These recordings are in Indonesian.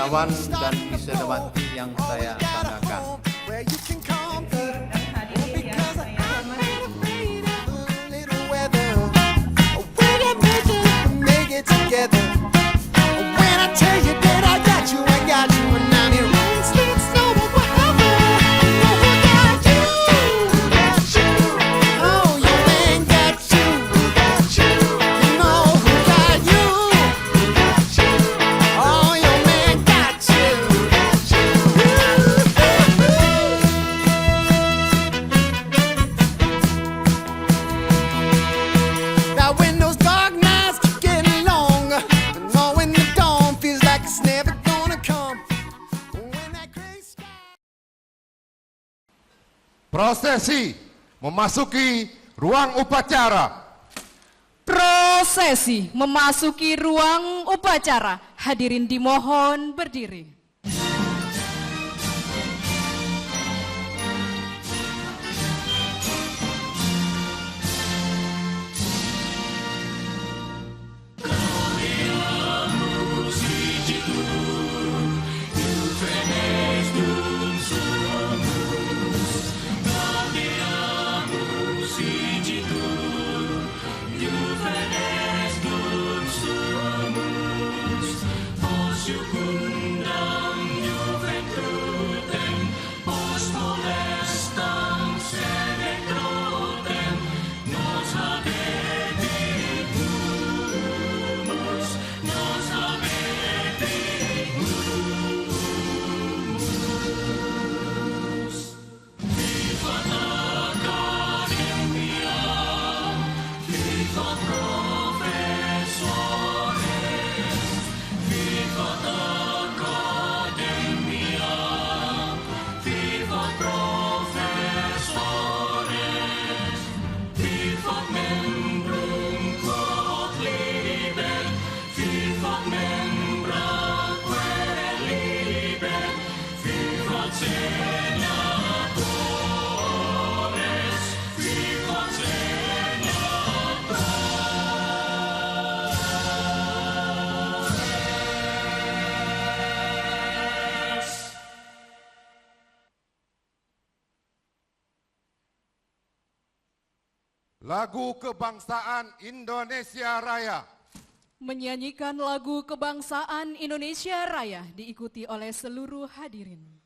kawan dan wisudawati yang saya banggakan. Prosesi memasuki ruang upacara. Prosesi memasuki ruang upacara. Hadirin dimohon berdiri. Lagu Kebangsaan Indonesia Raya. Menyanyikan lagu Kebangsaan Indonesia Raya diikuti oleh seluruh hadirin.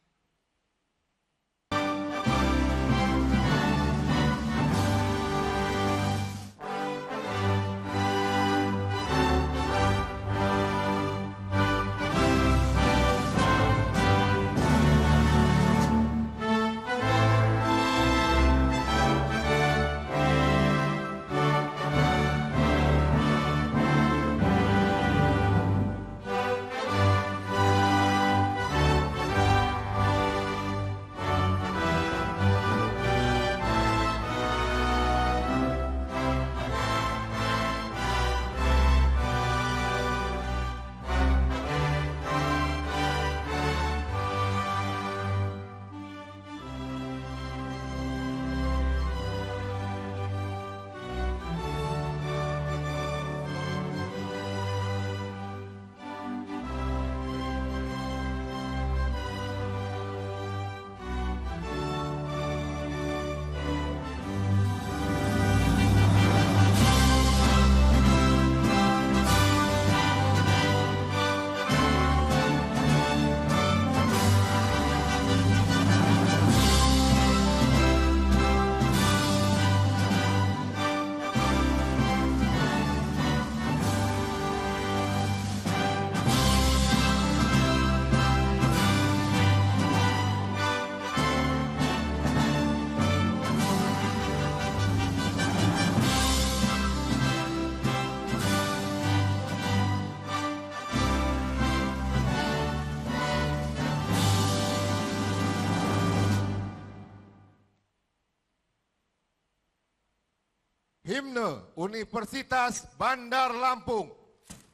Himne Universitas Bandar Lampung.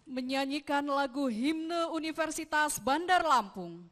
Menyanyikan lagu Himne Universitas Bandar Lampung.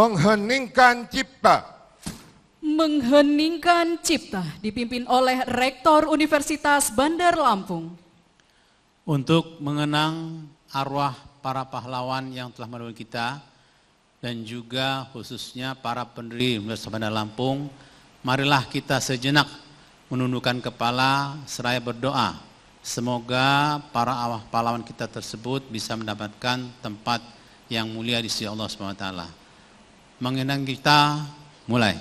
mengheningkan cipta, mengheningkan cipta dipimpin oleh Rektor Universitas Bandar Lampung. Untuk mengenang arwah para pahlawan yang telah menolong kita dan juga khususnya para pendiri Universitas Bandar Lampung, marilah kita sejenak menundukkan kepala seraya berdoa. Semoga para arwah pahlawan kita tersebut bisa mendapatkan tempat yang mulia di sisi Allah SWT. Mengenang kita, mulai.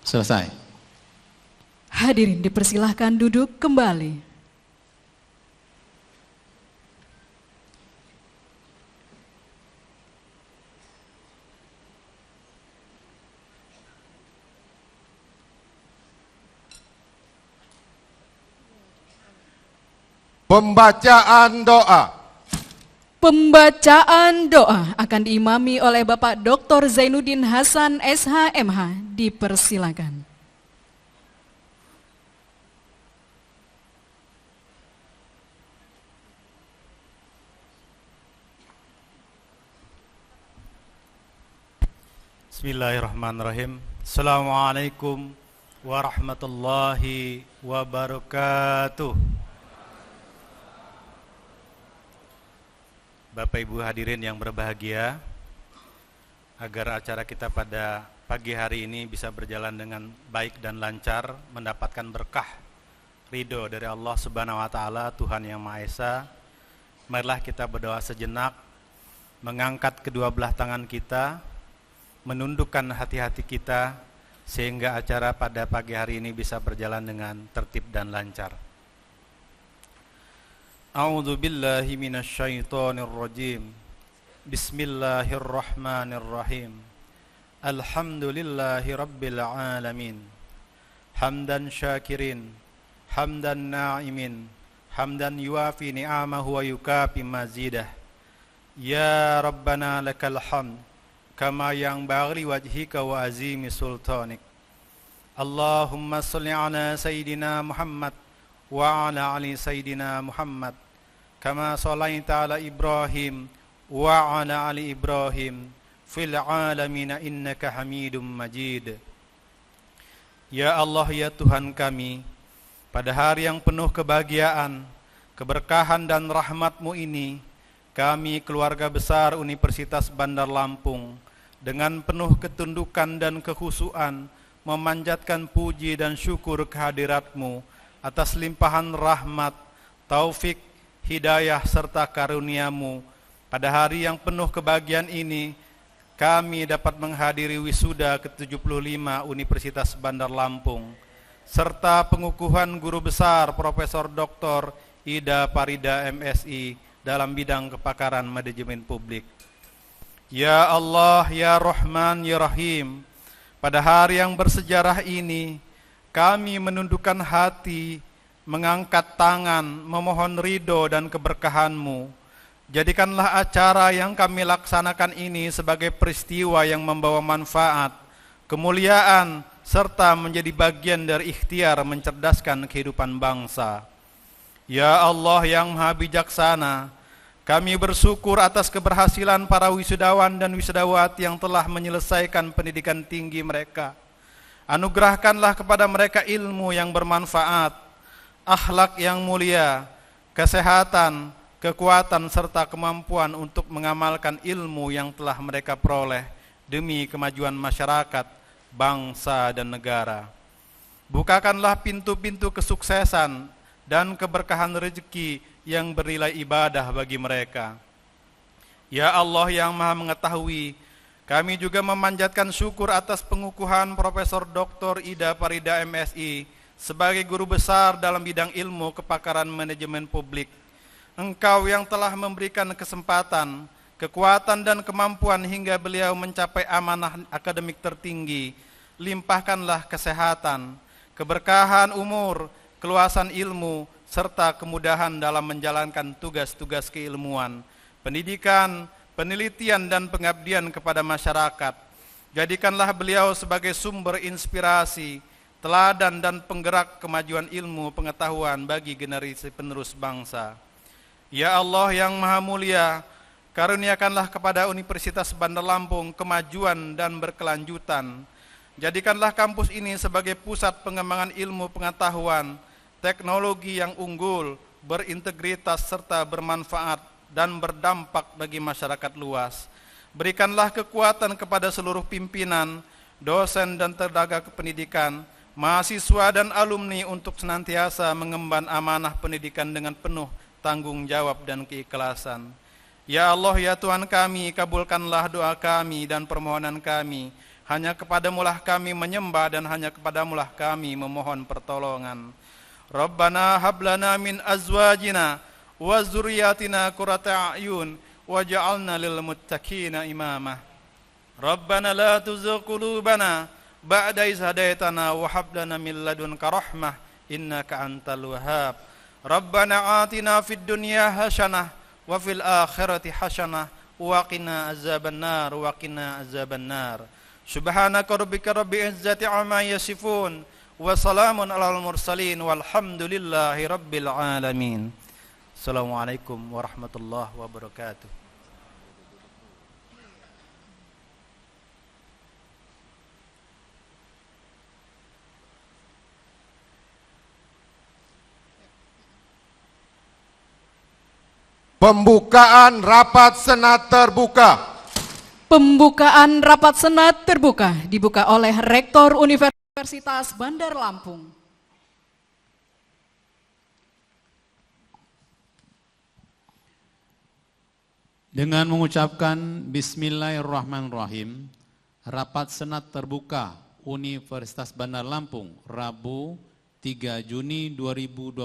Selesai. Hadirin dipersilahkan duduk kembali. pembacaan doa. Pembacaan doa akan diimami oleh Bapak Dr. Zainuddin Hasan SHMH. Dipersilakan. Bismillahirrahmanirrahim. Assalamualaikum warahmatullahi wabarakatuh. Bapak Ibu hadirin yang berbahagia, agar acara kita pada pagi hari ini bisa berjalan dengan baik dan lancar, mendapatkan berkah ridho dari Allah Subhanahu wa taala, Tuhan yang Maha Esa. Marilah kita berdoa sejenak, mengangkat kedua belah tangan kita, menundukkan hati-hati kita, sehingga acara pada pagi hari ini bisa berjalan dengan tertib dan lancar. A'udzu billahi minasyaitonir rajim. Bismillahirrahmanirrahim. Alhamdulillahi rabbil alamin. Hamdan syakirin, hamdan na'imin, hamdan yuafi ni'amahu wa yukafi mazidah. Ya Rabbana lakal hamd kama yanbaghi wajhika wa azimi sultanik. Allahumma salli ala sayyidina Muhammad wa ala ali sayyidina Muhammad kama sallaita ala Ibrahim wa ala ali Ibrahim fil alamin innaka Hamidum Majid. Ya Allah, ya Tuhan kami, pada hari yang penuh kebahagiaan, keberkahan dan rahmat-Mu ini, kami keluarga besar Universitas Bandar Lampung dengan penuh ketundukan dan kekhusyuan memanjatkan puji dan syukur kehadirat-Mu atas limpahan rahmat, taufik, hidayah serta karunia-Mu. Pada hari yang penuh kebahagiaan ini, kami dapat menghadiri wisuda ke-75 Universitas Bandar Lampung serta pengukuhan guru besar Profesor Dr. Ida Parida MSI dalam bidang kepakaran manajemen publik. Ya Allah, ya Rahman, ya Rahim, pada hari yang bersejarah ini, kami menundukkan hati, mengangkat tangan, memohon ridho dan keberkahan-Mu. Jadikanlah acara yang kami laksanakan ini sebagai peristiwa yang membawa manfaat, kemuliaan, serta menjadi bagian dari ikhtiar mencerdaskan kehidupan bangsa. Ya Allah yang Maha Bijaksana, kami bersyukur atas keberhasilan para wisudawan dan wisudawati yang telah menyelesaikan pendidikan tinggi mereka. Anugerahkanlah kepada mereka ilmu yang bermanfaat, akhlak yang mulia, kesehatan, kekuatan serta kemampuan untuk mengamalkan ilmu yang telah mereka peroleh demi kemajuan masyarakat, bangsa dan negara. Bukakanlah pintu-pintu kesuksesan dan keberkahan rezeki yang bernilai ibadah bagi mereka. Ya Allah yang Maha Mengetahui, kami juga memanjatkan syukur atas pengukuhan Profesor Dr. Ida Parida MSI sebagai guru besar dalam bidang ilmu kepakaran manajemen publik. Engkau yang telah memberikan kesempatan, kekuatan dan kemampuan hingga beliau mencapai amanah akademik tertinggi. Limpahkanlah kesehatan, keberkahan umur, keluasan ilmu, serta kemudahan dalam menjalankan tugas-tugas keilmuan, pendidikan, penelitian dan pengabdian kepada masyarakat. Jadikanlah beliau sebagai sumber inspirasi, teladan dan penggerak kemajuan ilmu pengetahuan bagi generasi penerus bangsa. Ya Allah yang Maha Mulia, karuniakanlah kepada Universitas Bandar Lampung kemajuan dan berkelanjutan. Jadikanlah kampus ini sebagai pusat pengembangan ilmu pengetahuan, teknologi yang unggul, berintegritas serta bermanfaat dan berdampak bagi masyarakat luas. Berikanlah kekuatan kepada seluruh pimpinan, dosen dan tenaga kependidikan, mahasiswa dan alumni untuk senantiasa mengemban amanah pendidikan dengan penuh tanggung jawab dan keikhlasan. Ya Allah, ya Tuhan kami, kabulkanlah doa kami dan permohonan kami. Hanya kepadamulah kami menyembah dan hanya kepadamulah kami memohon pertolongan. Rabbana hablana min azwajina wa zurriyatina qurrata a'yun waj'alna lil muttaqina imama. Rabbana la tuzigh qulubana ba'da idh hadaitana wa hab lana min ladunka rahmah innaka antal wahhab. Rabbana atina fid dunya hasanah wa fil akhirati hasanah wa qina azabannar wa qina azabannar. Subhanaka rabbika rabbil izzati amma yasifun wa salamun alal mursalin walhamdulillahi rabbil alamin. Assalamualaikum warahmatullahi wabarakatuh. Pembukaan rapat Senat terbuka. Pembukaan rapat Senat terbuka dibuka oleh Rektor Universitas Bandar Lampung. Dengan mengucapkan Bismillahirrahmanirrahim, rapat Senat terbuka Universitas Bandar Lampung, Rabu 3 Juni 2026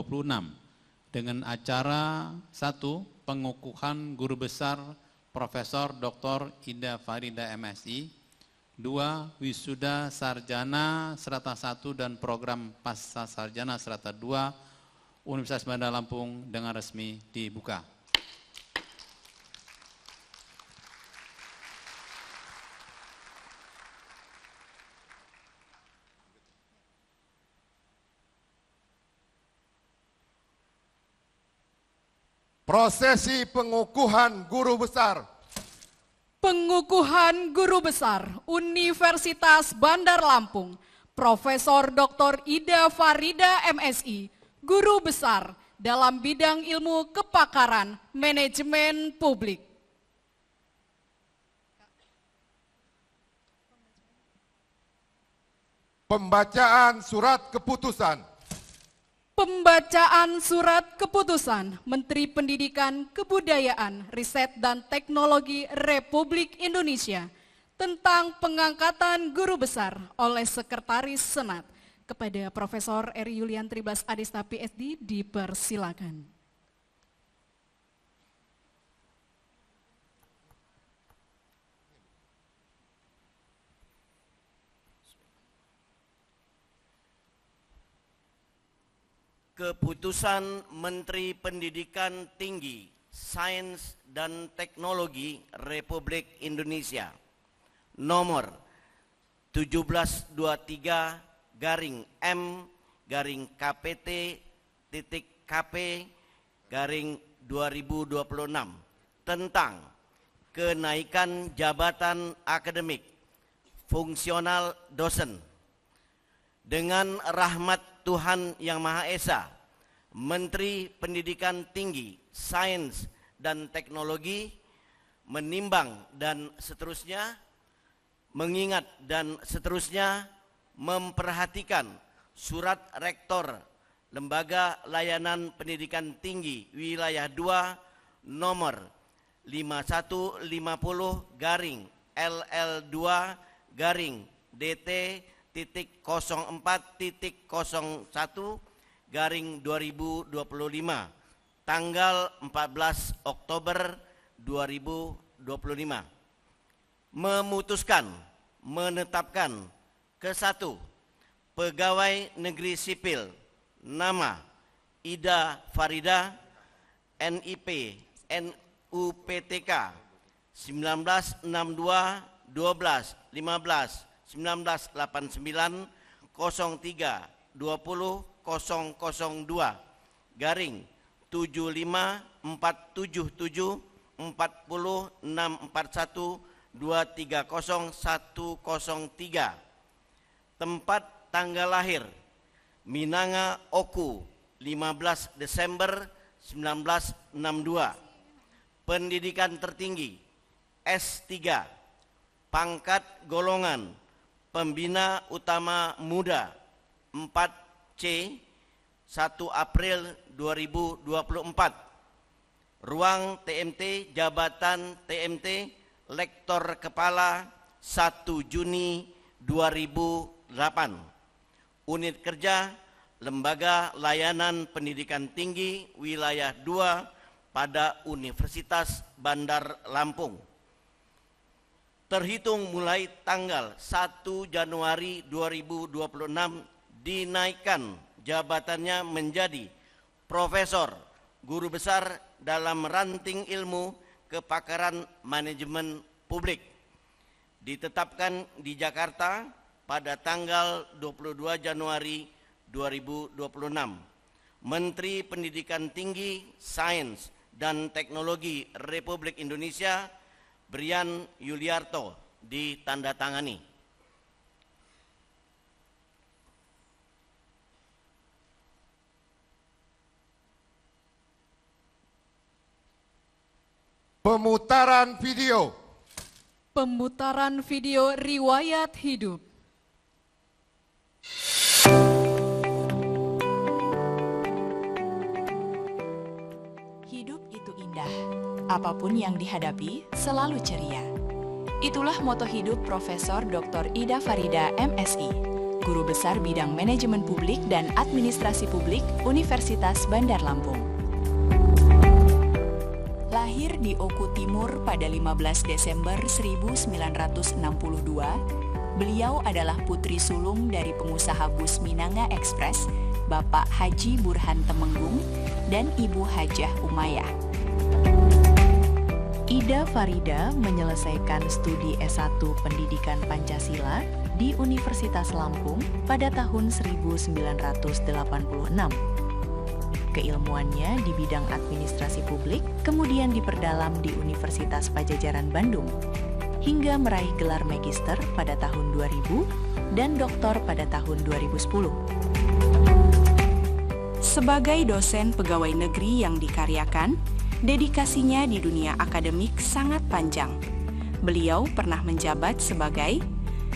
dengan acara 1. Pengukuhan Guru Besar Profesor Dr. Ida Farida MSI, 2. Wisuda Sarjana Strata 1 dan Program Pasca Sarjana Strata 2 Universitas Bandar Lampung dengan resmi dibuka. Prosesi pengukuhan guru besar. Pengukuhan Guru Besar Universitas Bandar Lampung, Profesor Dr. Ida Farida MSI, Guru Besar dalam bidang ilmu kepakaran manajemen publik. Pembacaan surat keputusan. Pembacaan surat keputusan Menteri Pendidikan, Kebudayaan, Riset dan Teknologi Republik Indonesia tentang pengangkatan guru besar oleh Sekretaris Senat kepada Profesor Eri Yulian Triblas Adista PhD dipersilakan. Keputusan Menteri Pendidikan Tinggi, Sains dan Teknologi Republik Indonesia nomor 1723/KPT.KP/2026 tentang kenaikan jabatan akademik fungsional dosen. Dengan rahmat Tuhan Yang Maha Esa, Menteri Pendidikan Tinggi, Sains dan Teknologi menimbang dan seterusnya, mengingat dan seterusnya, memperhatikan surat Rektor Lembaga Layanan Pendidikan Tinggi Wilayah 2 nomor 5150-DT.04.01/2025 tanggal 14 Oktober 2025 memutuskan menetapkan ke-1 pegawai negeri sipil nama Ida Farida NIP NUPTK 1962-12-15-1989-03-20-002 75477 40641 230103. Tempat tanggal lahir Minanga Oku 15 Desember 1962. Pendidikan tertinggi S3. Pangkat golongan Pembina Utama Muda 4C 1 April 2024. Ruang TMT Jabatan TMT Lektor Kepala 1 Juni 2008. Unit kerja Lembaga Layanan Pendidikan Tinggi Wilayah 2 pada Universitas Bandar Lampung. Terhitung mulai tanggal 1 Januari 2026 dinaikkan jabatannya menjadi Profesor Guru Besar dalam ranting ilmu kepakaran manajemen publik. Ditetapkan di Jakarta pada tanggal 22 Januari 2026. Menteri Pendidikan Tinggi, Sains dan Teknologi Republik Indonesia Brian Yuliarto ditandatangani. Pemutaran video. Pemutaran video riwayat hidup. Hidup itu indah. Apapun yang dihadapi selalu ceria. Itulah moto hidup Profesor Dr. Ida Farida MSI, Guru Besar Bidang Manajemen Publik dan Administrasi Publik Universitas Bandar Lampung. Lahir di Oku Timur pada 15 Desember 1962, beliau adalah putri sulung dari pengusaha bus Minanga Express, Bapak Haji Burhan Temenggung dan Ibu Hajah Umayyah. Ida Farida menyelesaikan studi S1 Pendidikan Pancasila di Universitas Lampung pada tahun 1986. Keilmuannya di bidang administrasi publik kemudian diperdalam di Universitas Padjadjaran Bandung, hingga meraih gelar magister pada tahun 2000 dan doktor pada tahun 2010. Sebagai dosen pegawai negeri yang dikaryakan, dedikasinya di dunia akademik sangat panjang. Beliau pernah menjabat sebagai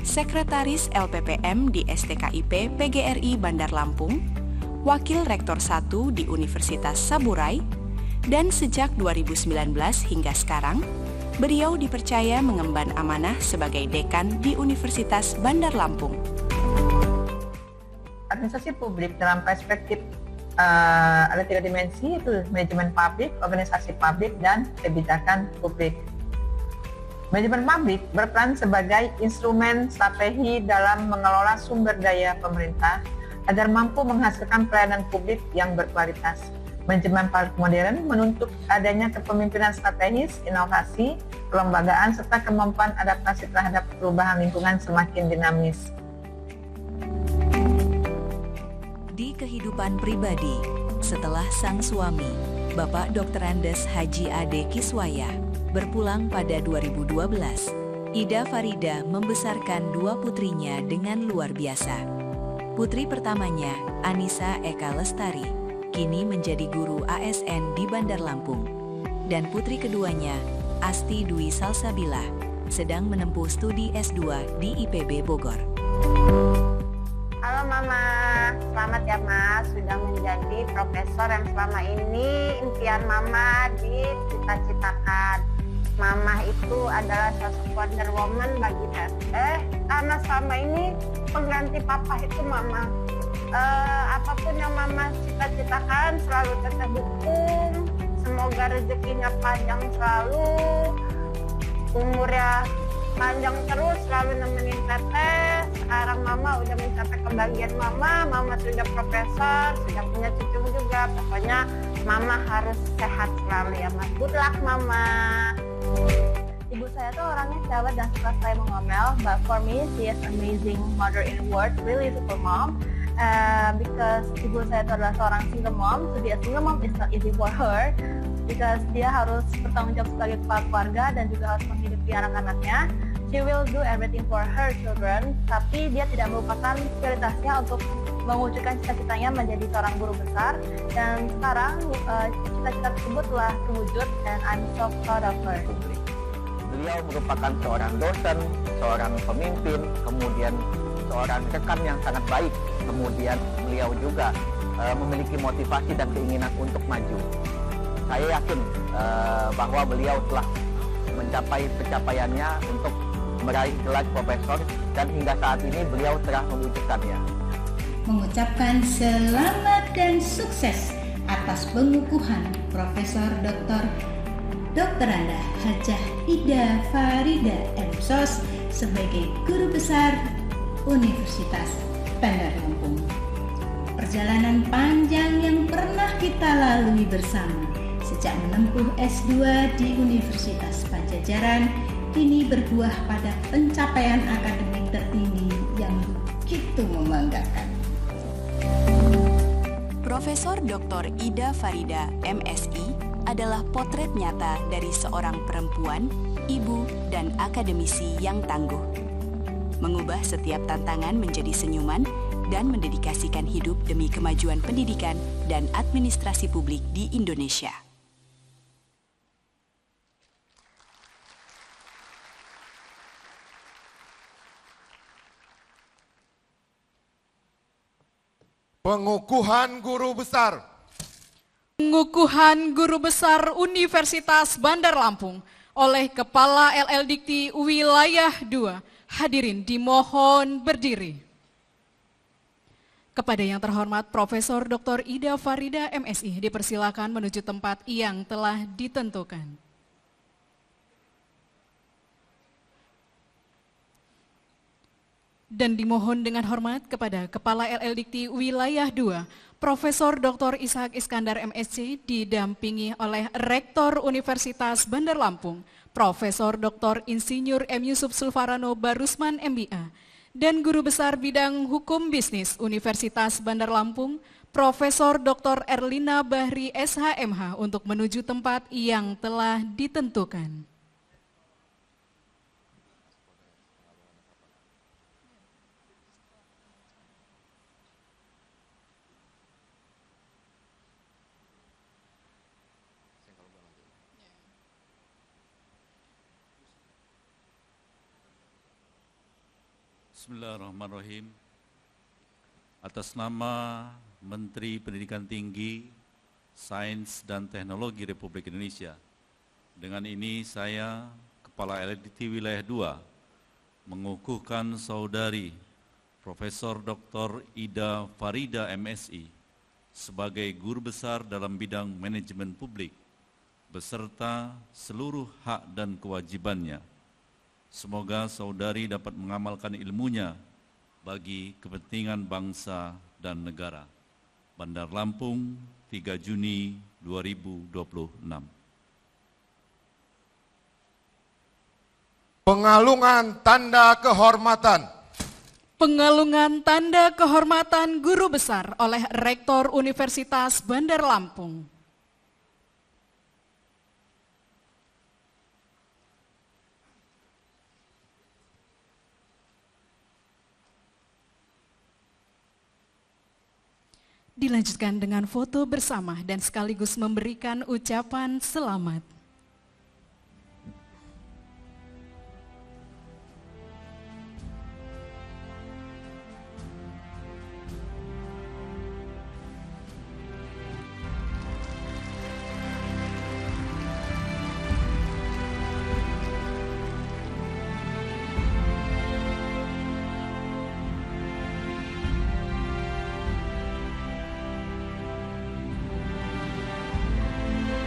Sekretaris LPPM di STKIP PGRI Bandar Lampung, Wakil Rektor 1 di Universitas Saburai, dan sejak 2019 hingga sekarang, beliau dipercaya mengemban amanah sebagai Dekan di Universitas Bandar Lampung. Administrasi publik dalam perspektif ada 3 dimensi, yaitu manajemen publik, organisasi publik, dan kebijakan publik. Manajemen publik berperan sebagai instrumen strategi dalam mengelola sumber daya pemerintah agar mampu menghasilkan pelayanan publik yang berkualitas. Manajemen publik modern menuntut adanya kepemimpinan strategis, inovasi, kelembagaan, serta kemampuan adaptasi terhadap perubahan lingkungan semakin dinamis. Di kehidupan pribadi, setelah sang suami, Bapak Dr. Andes Haji Ade Kiswaya, berpulang pada 2012, Ida Farida membesarkan 2 putrinya dengan luar biasa. Putri pertamanya, Anissa Eka Lestari, kini menjadi guru ASN di Bandar Lampung. Dan putri keduanya, Asti Dwi Salsabila, sedang menempuh studi S2 di IPB Bogor. Halo Mama, selamat ya Mas, sudah menjadi profesor yang selama ini impian Mama dicita-citakan. Mama itu adalah sosok wonder woman bagi Teteh, karena selama ini pengganti Papa itu Mama. Apapun yang Mama cita-citakan selalu Teteh dukung. Semoga rezekinya panjang selalu, umurnya panjang terus, selalu nemenin Teteh. Sekarang Mama udah mencapai kebahagiaan Mama sudah profesor, sudah punya cucu juga. Pokoknya Mama harus sehat selalu ya Mas. Good luck Mama. Ibu saya tuh orangnya sahabat dan suka saya mengomel, but for me she is amazing mother in the world, really super mom. because ibu saya itu adalah seorang single mom. To be a single mom is not easy for her because dia harus bertanggung jawab sebagai kepala keluarga dan juga harus menghidupi anak-anaknya. She will do everything for her children, tapi dia tidak melupakan prioritasnya untuk mewujudkan cita-citanya menjadi seorang guru besar. Dan sekarang cita-cita tersebut telah terwujud, and I'm so proud of her. Beliau merupakan seorang dosen, seorang pemimpin, kemudian seorang rekan yang sangat baik. Kemudian beliau juga memiliki motivasi dan keinginan untuk maju. Saya yakin bahwa beliau telah mencapai pencapaiannya untuk meraih gelar profesor, dan hingga saat ini beliau telah mewujudkannya. Mengucapkan selamat dan sukses atas pengukuhan Profesor Dr. Anda Hajah Ida Farida M.Sos sebagai Guru Besar Universitas Bandar Lampung. Perjalanan panjang yang pernah kita lalui bersama sejak menempuh S2 di Universitas Pajajaran kini berbuah pada pencapaian akademik tertinggi yang begitu membanggakan. Profesor Dr. Ida Farida MSI adalah potret nyata dari seorang perempuan, ibu, dan akademisi yang tangguh. Mengubah setiap tantangan menjadi senyuman dan mendedikasikan hidup demi kemajuan pendidikan dan administrasi publik di Indonesia. Pengukuhan Guru Besar. Pengukuhan Guru Besar Universitas Bandar Lampung oleh Kepala LL Dikti Wilayah 2. Hadirin dimohon berdiri. Kepada yang terhormat Profesor Dr. Ida Farida MSI dipersilakan menuju tempat yang telah ditentukan. Dan dimohon dengan hormat kepada Kepala LL Dikti Wilayah 2, Profesor Dr. Ishak Iskandar MSc didampingi oleh Rektor Universitas Bandar Lampung, Profesor Dr. Insinyur M. Yusuf Sulfarano Barusman MBA, dan Guru Besar Bidang Hukum Bisnis Universitas Bandar Lampung, Profesor Dr. Erlina Bahri SHMH untuk menuju tempat yang telah ditentukan. Bismillahirrahmanirrahim. Atas nama Menteri Pendidikan Tinggi, Sains dan Teknologi Republik Indonesia, dengan ini saya, Kepala LDT Wilayah 2, mengukuhkan Saudari Profesor Dr. Ida Farida MSI sebagai Guru Besar dalam bidang manajemen publik, beserta seluruh hak dan kewajibannya. Semoga saudari dapat mengamalkan ilmunya bagi kepentingan bangsa dan negara. Bandar Lampung, 3 Juni 2026. Pengalungan tanda kehormatan. Pengalungan tanda kehormatan Guru Besar oleh Rektor Universitas Bandar Lampung. Dilanjutkan dengan foto bersama dan sekaligus memberikan ucapan selamat.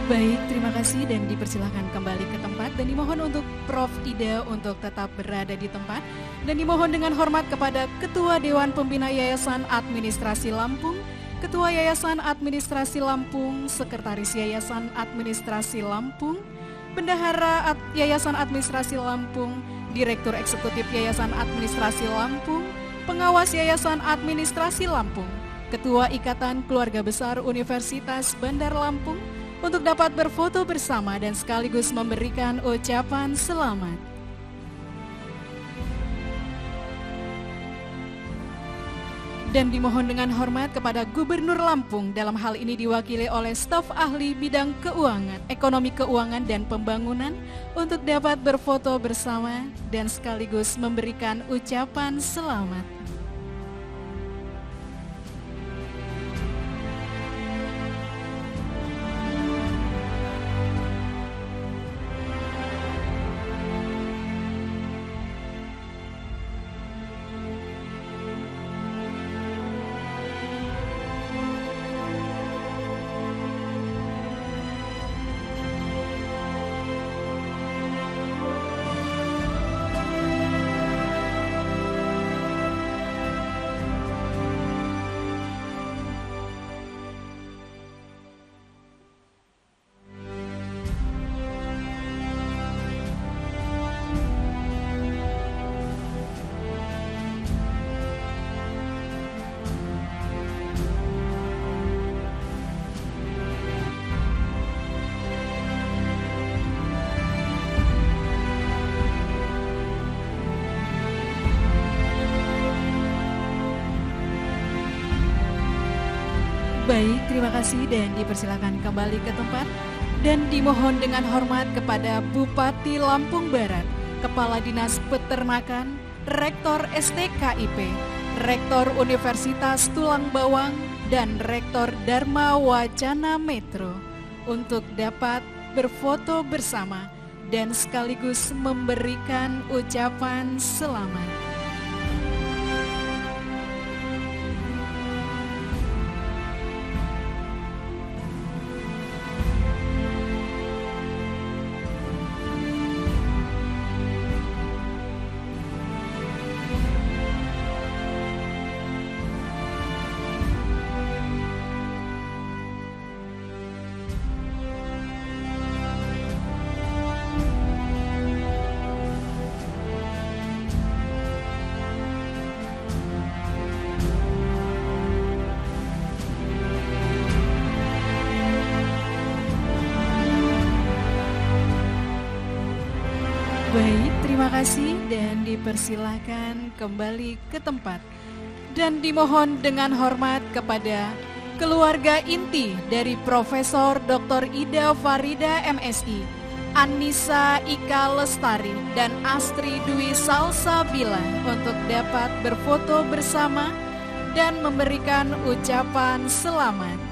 Baik, terima kasih dan dipersilakan kembali ke tempat dan dimohon untuk Prof. Ida untuk tetap berada di tempat dan dimohon dengan hormat kepada Ketua Dewan Pembina Yayasan Administrasi Lampung, Ketua Yayasan Administrasi Lampung, Sekretaris Yayasan Administrasi Lampung, Bendahara Yayasan Administrasi Lampung, Direktur Eksekutif Yayasan Administrasi Lampung, Pengawas Yayasan Administrasi Lampung, Ketua Ikatan Keluarga Besar Universitas Bandar Lampung, untuk dapat berfoto bersama dan sekaligus memberikan ucapan selamat. Dan dimohon dengan hormat kepada Gubernur Lampung, dalam hal ini diwakili oleh staf ahli bidang keuangan, ekonomi keuangan dan pembangunan, untuk dapat berfoto bersama dan sekaligus memberikan ucapan selamat. Baik, terima kasih dan dipersilakan kembali ke tempat. Dan dimohon dengan hormat kepada Bupati Lampung Barat, Kepala Dinas Peternakan, Rektor STKIP, Rektor Universitas Tulang Bawang, dan Rektor Dharma Wacana Metro untuk dapat berfoto bersama dan sekaligus memberikan ucapan selamat. Baik, terima kasih dan dipersilakan kembali ke tempat. Dan dimohon dengan hormat kepada keluarga inti dari Profesor Dr. Ida Farida MSI, Anissa Ika Lestari dan Astri Dwi Salsabila untuk dapat berfoto bersama dan memberikan ucapan selamat.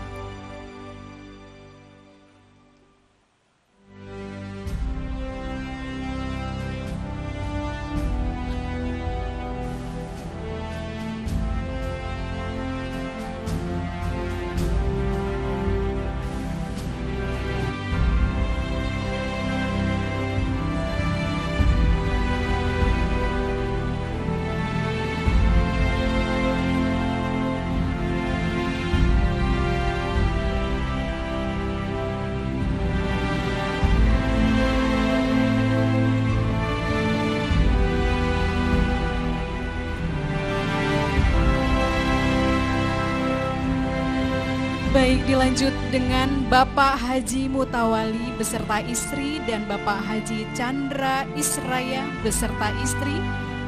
Baik, dilanjut dengan Bapak Haji Mutawali beserta istri dan Bapak Haji Chandra Israya beserta istri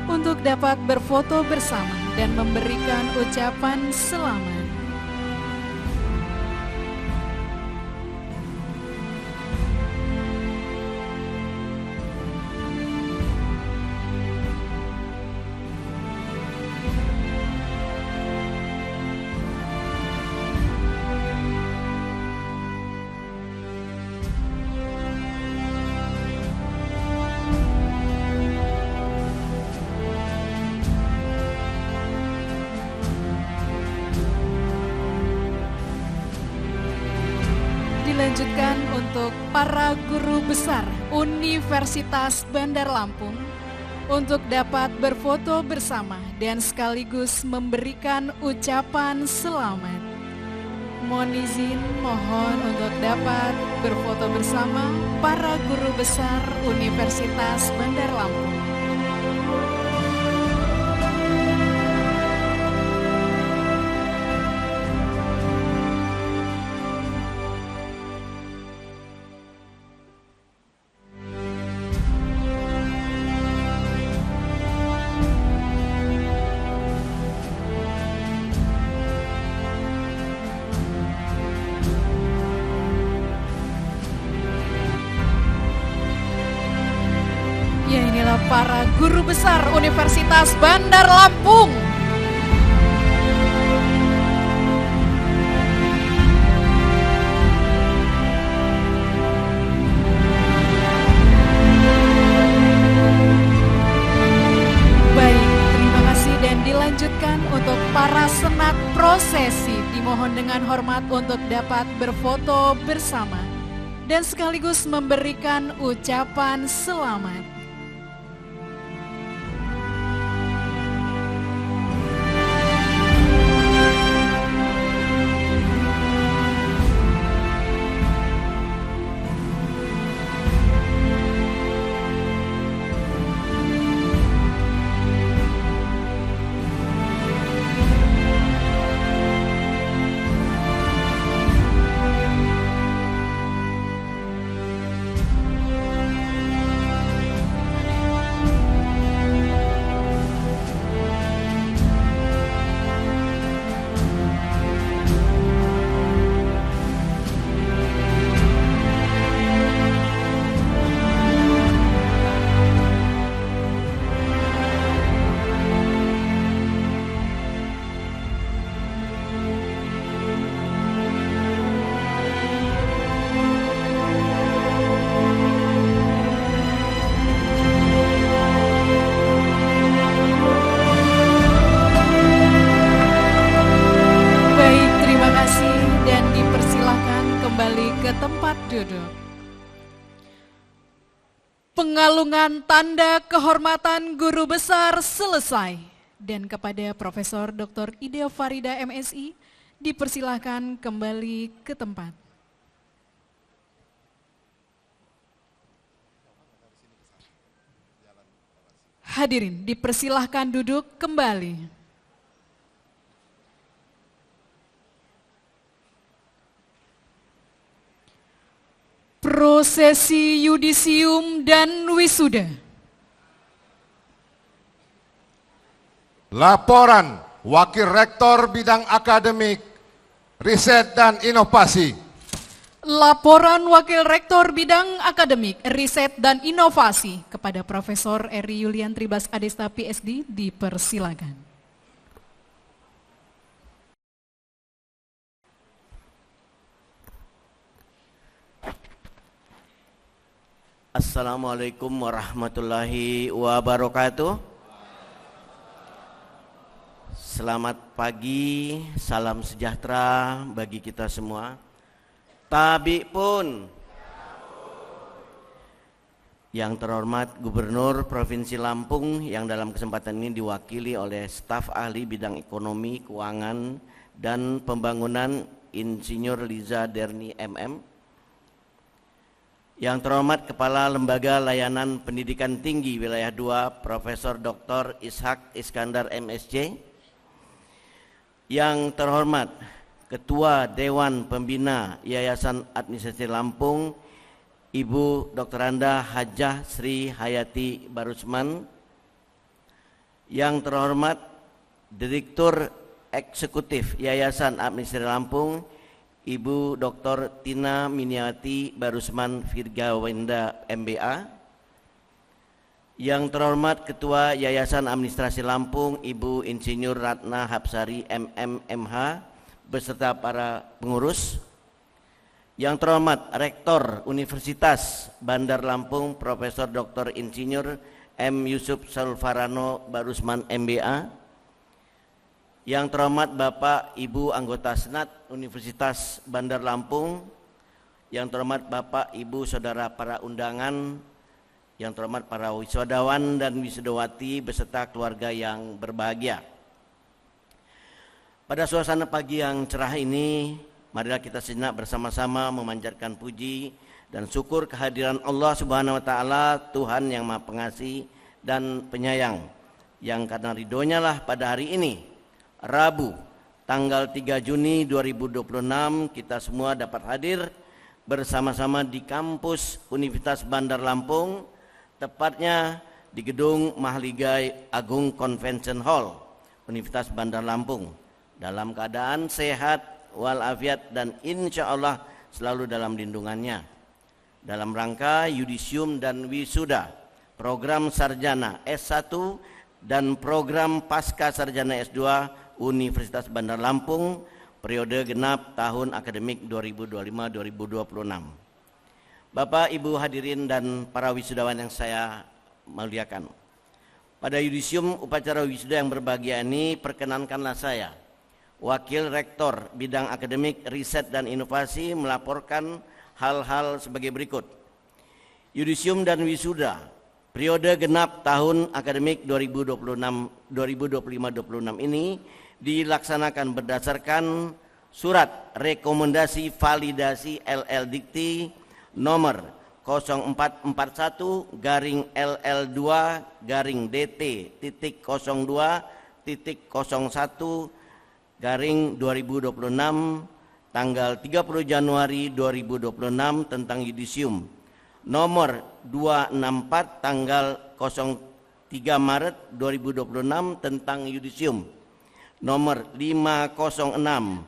untuk dapat berfoto bersama dan memberikan ucapan selamat. Dilanjutkan untuk para guru besar Universitas Bandar Lampung untuk dapat berfoto bersama dan sekaligus memberikan ucapan selamat. Mohon izin, mohon untuk dapat berfoto bersama para guru besar Universitas Bandar Lampung. Ya, inilah para guru besar Universitas Bandar Lampung. Baik, terima kasih dan dilanjutkan untuk para senat prosesi. Dimohon dengan hormat untuk dapat berfoto bersama dan sekaligus memberikan ucapan selamat. Pengalungan tanda kehormatan guru besar selesai dan kepada Profesor Dr. Ida Farida MSI dipersilahkan kembali ke tempat. Hadirin dipersilahkan duduk kembali. Prosesi yudisium dan wisuda. Laporan Wakil Rektor Bidang Akademik, Riset dan Inovasi. Laporan Wakil Rektor Bidang Akademik, Riset dan Inovasi kepada Profesor Eri Yulian Tribas Adesta PSD dipersilakan. Assalamualaikum warahmatullahi wabarakatuh. Selamat pagi, salam sejahtera bagi kita semua. Tabi pun. Yang terhormat Gubernur Provinsi Lampung yang dalam kesempatan ini diwakili oleh staf ahli bidang ekonomi, keuangan, dan pembangunan Insinyur Liza Derni MM. Yang terhormat Kepala Lembaga Layanan Pendidikan Tinggi Wilayah 2 Profesor Dr. Ishak Iskandar MSc. Yang terhormat Ketua Dewan Pembina Yayasan Administrasi Lampung Ibu Dr. Anda Hajah Sri Hayati Barusman. Yang terhormat Direktur Eksekutif Yayasan Administrasi Lampung Ibu Dr. Tina Miniati Barusman Virgawenda MBA. Yang terhormat Ketua Yayasan Administrasi Lampung Ibu Insinyur Ratna Hapsari MMMH beserta para pengurus. Yang terhormat Rektor Universitas Bandar Lampung Profesor Dr. Insinyur M. Yusuf Salfarano Barusman MBA. Yang terhormat Bapak Ibu anggota Senat Universitas Bandar Lampung, yang terhormat Bapak Ibu Saudara para undangan, yang terhormat para wisudawan dan wisudawati beserta keluarga yang berbahagia. Pada suasana pagi yang cerah ini, marilah kita sejenak bersama-sama memanjatkan puji dan syukur kehadiran Allah Subhanahu wa taala, Tuhan yang Maha Pengasih dan Penyayang, yang karena ridhonya lah pada hari ini Rabu, tanggal 3 Juni 2026 kita semua dapat hadir bersama-sama di kampus Universitas Bandar Lampung, tepatnya di Gedung Mahligai Agung Convention Hall, Universitas Bandar Lampung, dalam keadaan sehat walafiat dan insya Allah selalu dalam lindungannya. Dalam rangka yudisium dan wisuda program sarjana S1 dan program pasca sarjana S2 Universitas Bandar Lampung periode genap tahun akademik 2025-2026. Bapak, Ibu hadirin dan para wisudawan yang saya muliakan. Pada yudisium upacara wisuda yang berbahagia ini, perkenankanlah saya, Wakil Rektor Bidang Akademik, Riset dan Inovasi, melaporkan hal-hal sebagai berikut. Yudisium dan wisuda periode genap tahun akademik 2025-2026 ini dilaksanakan berdasarkan surat rekomendasi validasi LL Dikti nomor 04/4/2/DT.02.01/2026 tanggal 30 Januari 2026 tentang yudisium, nomor 264 tanggal 03 Maret 2026 tentang yudisium, nomor 506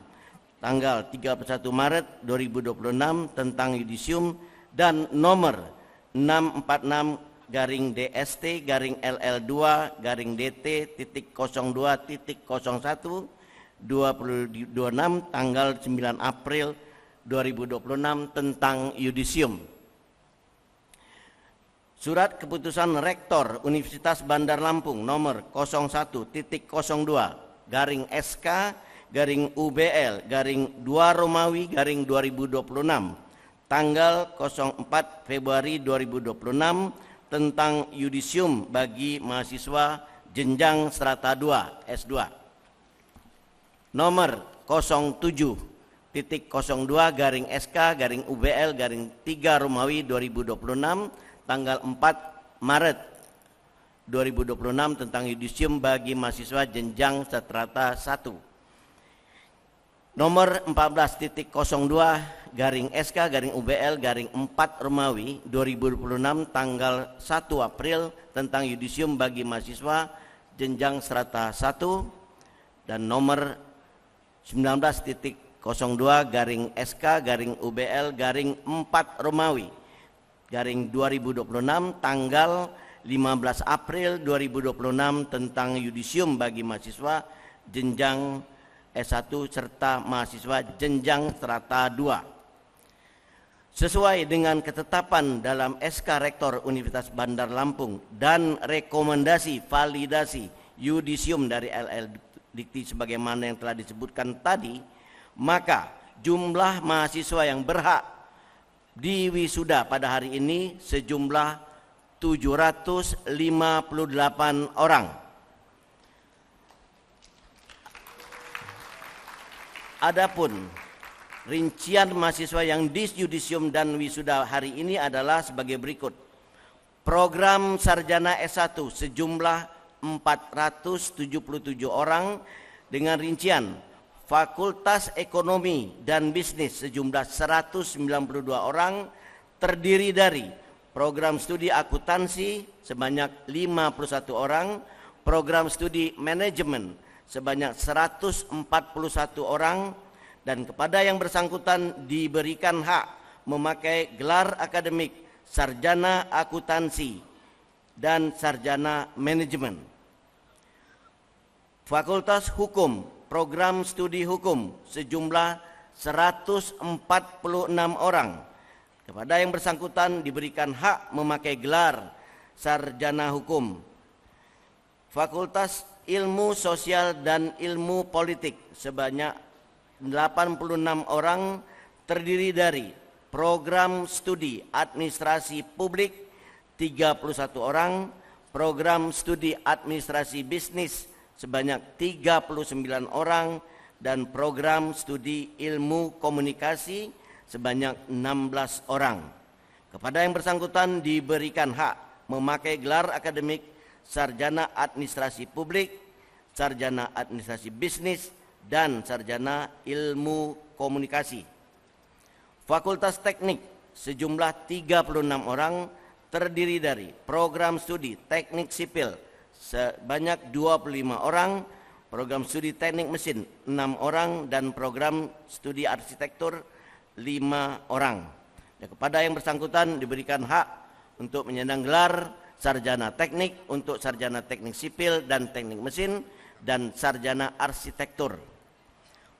tanggal 31 Maret 2026 tentang yudisium, dan nomor 646-DST/LL2-DT.02.01/2026 tanggal 9 April 2026 tentang yudisium. Surat Keputusan Rektor Universitas Bandar Lampung nomor 01.02/SK/UBL/2 tanggal 04 Februari 2026 tentang yudisium bagi mahasiswa jenjang strata 2 S2. Nomor 07.02/SK/UBL/3 Romawi 2026 tanggal 4 Maret 2026 tentang yudisium bagi mahasiswa jenjang strata 1. Nomor 14.02/SK/UBL/4 Romawi 2026 tanggal 1 April tentang yudisium bagi mahasiswa jenjang strata 1, dan nomor 19.02/SK/UBL/4 Romawi 2026 tanggal 15 April 2026 tentang yudisium bagi mahasiswa jenjang S1 serta mahasiswa jenjang strata 2. Sesuai dengan ketetapan dalam SK Rektor Universitas Bandar Lampung dan rekomendasi validasi yudisium dari LL Dikti sebagaimana yang telah disebutkan tadi, maka jumlah mahasiswa yang berhak diwisuda pada hari ini sejumlah 758 orang. Adapun rincian mahasiswa yang disyudisium dan wisuda hari ini adalah sebagai berikut. Program sarjana S1 sejumlah 477 orang dengan rincian Fakultas Ekonomi dan Bisnis sejumlah 192 orang, terdiri dari program studi akuntansi sebanyak 51 orang, program studi manajemen sebanyak 141 orang, dan kepada yang bersangkutan diberikan hak memakai gelar akademik sarjana akuntansi dan sarjana manajemen. Fakultas Hukum, program studi hukum sejumlah 146 orang. Kepada yang bersangkutan diberikan hak memakai gelar sarjana hukum. Fakultas Ilmu Sosial dan Ilmu Politik sebanyak 86 orang, terdiri dari program studi Administrasi Publik 31 orang, program studi Administrasi Bisnis sebanyak 39 orang, dan program studi Ilmu Komunikasi sebanyak 16 orang. Kepada yang bersangkutan diberikan hak memakai gelar akademik sarjana administrasi publik, sarjana administrasi bisnis, dan sarjana ilmu komunikasi. Fakultas Teknik sejumlah 36 orang, terdiri dari program studi Teknik Sipil sebanyak 25 orang, program studi Teknik Mesin 6 orang, dan program studi Arsitektur 5 orang. Dan kepada yang bersangkutan diberikan hak untuk menyandang gelar sarjana teknik untuk sarjana teknik sipil dan teknik mesin, dan sarjana arsitektur.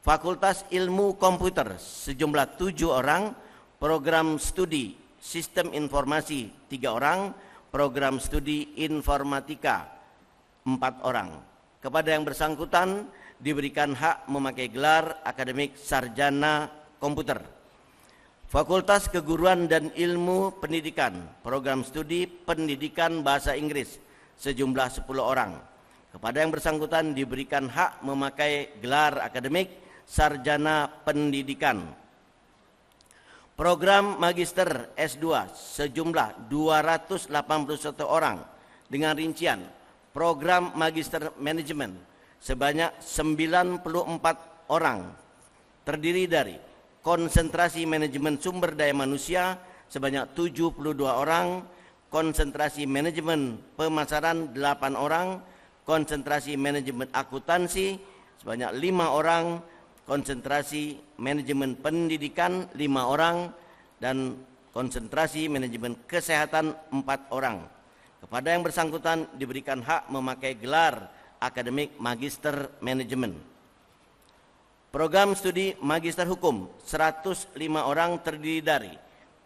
Fakultas Ilmu Komputer sejumlah 7 orang, program studi Sistem Informasi 3 orang, program studi Informatika 4 orang. Kepada yang bersangkutan diberikan hak memakai gelar akademik sarjana komputer. Fakultas Keguruan dan Ilmu Pendidikan, program studi Pendidikan Bahasa Inggris sejumlah 10 orang. Kepada yang bersangkutan diberikan hak memakai gelar akademik sarjana pendidikan. Program Magister S2 sejumlah 281 orang dengan rincian program Magister Manajemen sebanyak 94 orang, terdiri dari konsentrasi manajemen sumber daya manusia sebanyak 72 orang, konsentrasi manajemen pemasaran 8 orang, konsentrasi manajemen akuntansi sebanyak 5 orang, konsentrasi manajemen pendidikan 5 orang, dan konsentrasi manajemen kesehatan 4 orang. Kepada yang bersangkutan diberikan hak memakai gelar akademik Magister Manajemen. Program studi Magister Hukum 105 orang, terdiri dari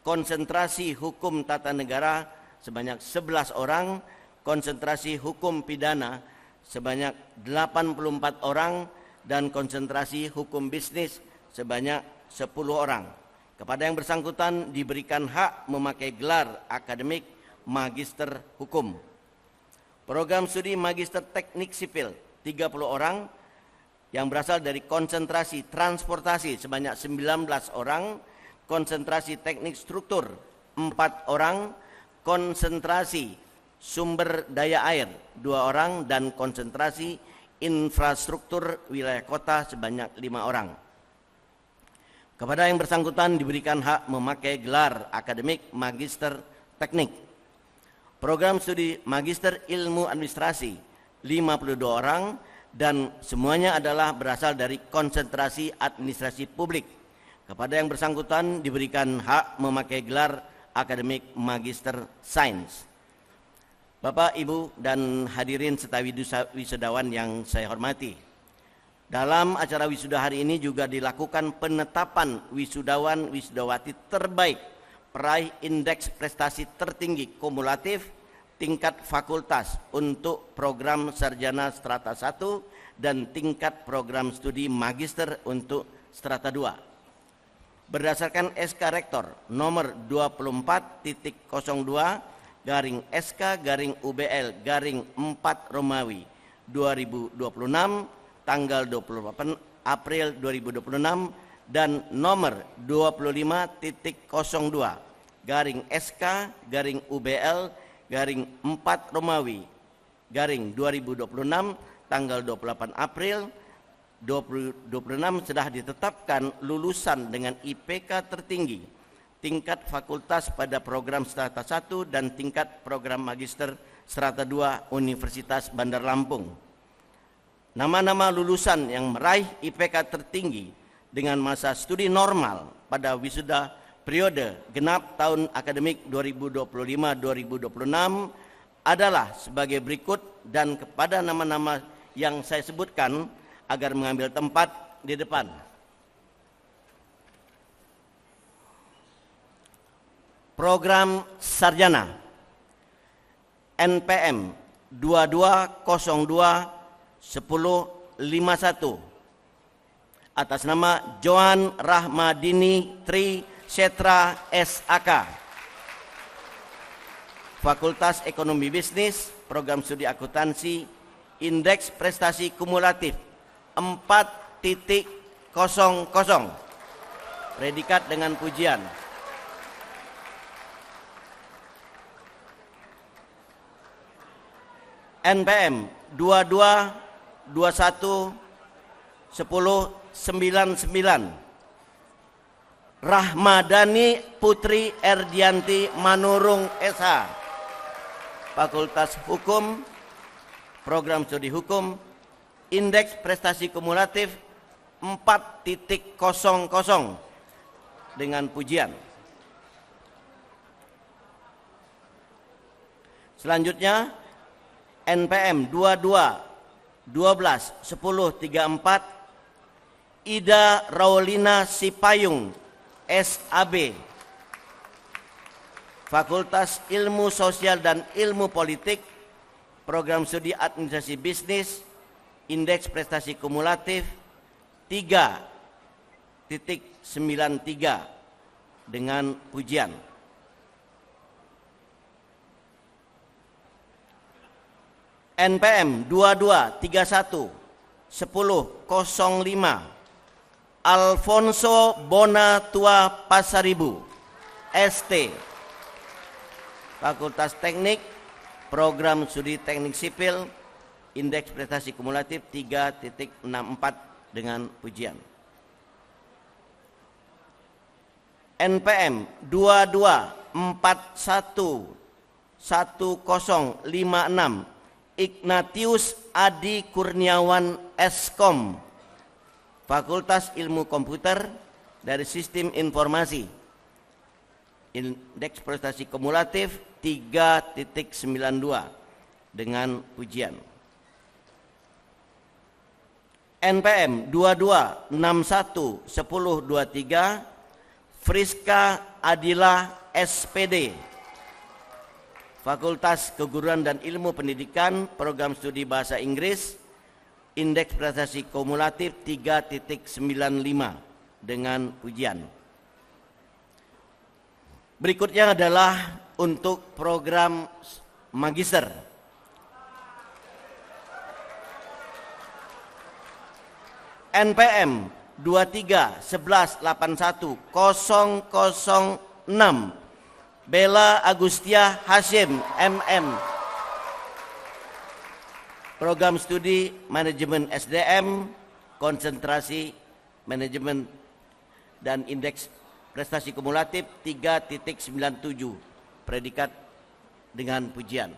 konsentrasi hukum tata negara sebanyak 11 orang, konsentrasi hukum pidana sebanyak 84 orang, dan konsentrasi hukum bisnis sebanyak 10 orang. Kepada yang bersangkutan diberikan hak memakai gelar akademik Magister Hukum. Program studi Magister Teknik Sipil 30 orang yang berasal dari konsentrasi transportasi sebanyak 19 orang, konsentrasi teknik struktur 4 orang, konsentrasi sumber daya air 2 orang, dan konsentrasi infrastruktur wilayah kota sebanyak 5 orang. Kepada yang bersangkutan diberikan hak memakai gelar akademik Magister Teknik. Program studi Magister Ilmu Administrasi 52 orang, dan semuanya adalah berasal dari konsentrasi administrasi publik. Kepada yang bersangkutan diberikan hak memakai gelar akademik Magister Sains. Bapak, Ibu, dan hadirin serta wisudawan yang saya hormati, dalam acara wisuda hari ini juga dilakukan penetapan wisudawan wisudawati terbaik peraih indeks prestasi tertinggi kumulatif tingkat fakultas untuk program sarjana strata 1 dan tingkat program studi magister untuk strata 2. Berdasarkan SK Rektor nomor 24.02 garing SK garing UBL garing 4 Romawi 2026 tanggal 28 April 2026 dan nomor 25.02 garing SK garing UBL garing 4 Romawi garing 2026 tanggal 28 April 2026 sudah ditetapkan lulusan dengan IPK tertinggi tingkat fakultas pada program strata 1 dan tingkat program magister strata 2 Universitas Bandar Lampung. Nama-nama lulusan yang meraih IPK tertinggi dengan masa studi normal pada wisuda periode genap tahun akademik 2025-2026 adalah sebagai berikut, dan kepada nama-nama yang saya sebutkan agar mengambil tempat di depan. Program sarjana NPM 2202-1051 atas nama Joan Rahmadini Tri Setra SAK, Fakultas Ekonomi Bisnis, Program Studi Akuntansi, Indeks Prestasi Kumulatif 4.00, predikat dengan pujian. NPM 2221-1099 Rahmadani Putri Erdianti Manurung SH, Fakultas Hukum, Program Studi Hukum, Indeks Prestasi Kumulatif 4.00 dengan pujian. Selanjutnya NPM 22-12-10-34 Ida Raulina Sipayung, SAB, Fakultas Ilmu Sosial dan Ilmu Politik, Program Studi Administrasi Bisnis, Indeks Prestasi Kumulatif 3.93 dengan pujian. NPM 22-31-10-05 Alfonso Bonatua Pasaribu, ST, Fakultas Teknik, Program Studi Teknik Sipil, Indeks Prestasi Kumulatif 3.64 dengan pujian. NPM 22-41-10-56 Ignatius Adi Kurniawan, Eskom, Fakultas Ilmu Komputer dari Sistem Informasi, Indeks Prestasi Kumulatif 3.92 dengan pujian. NPM 22-61-10-23 Friska Adila, SPD, Fakultas Keguruan dan Ilmu Pendidikan, Program Studi Bahasa Inggris, Indeks Prestasi Kumulatif 3.95 dengan pujian. Berikutnya adalah untuk program magister. NPM 23-11-81-006 Bella Agustia Hashim, MM, Program Studi Manajemen SDM, Konsentrasi Manajemen dan Indeks Prestasi Kumulatif 3.97 predikat dengan pujian.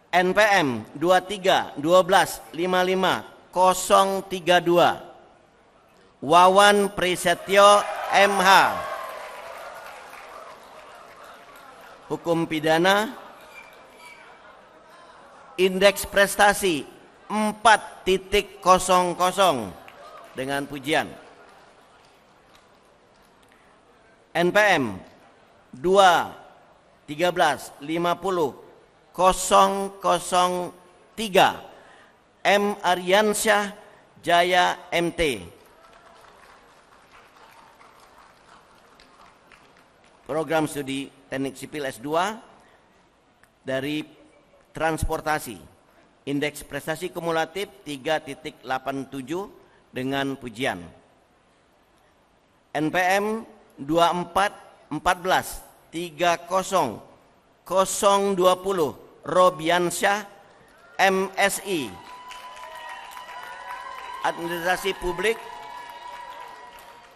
NPM 23-12-55-032 Wawan Prisetyo, MH, Hukum Pidana, Indeks Prestasi 4.00 dengan pujian. NPM 2-13-50-003 M. Aryansyah Jaya, MT, Program Studi Teknik Sipil S2 dari Transportasi, Indeks Prestasi Kumulatif 3.87 dengan pujian. NPM 24-14-30-020 Robiansyah, MSI, Administrasi Publik,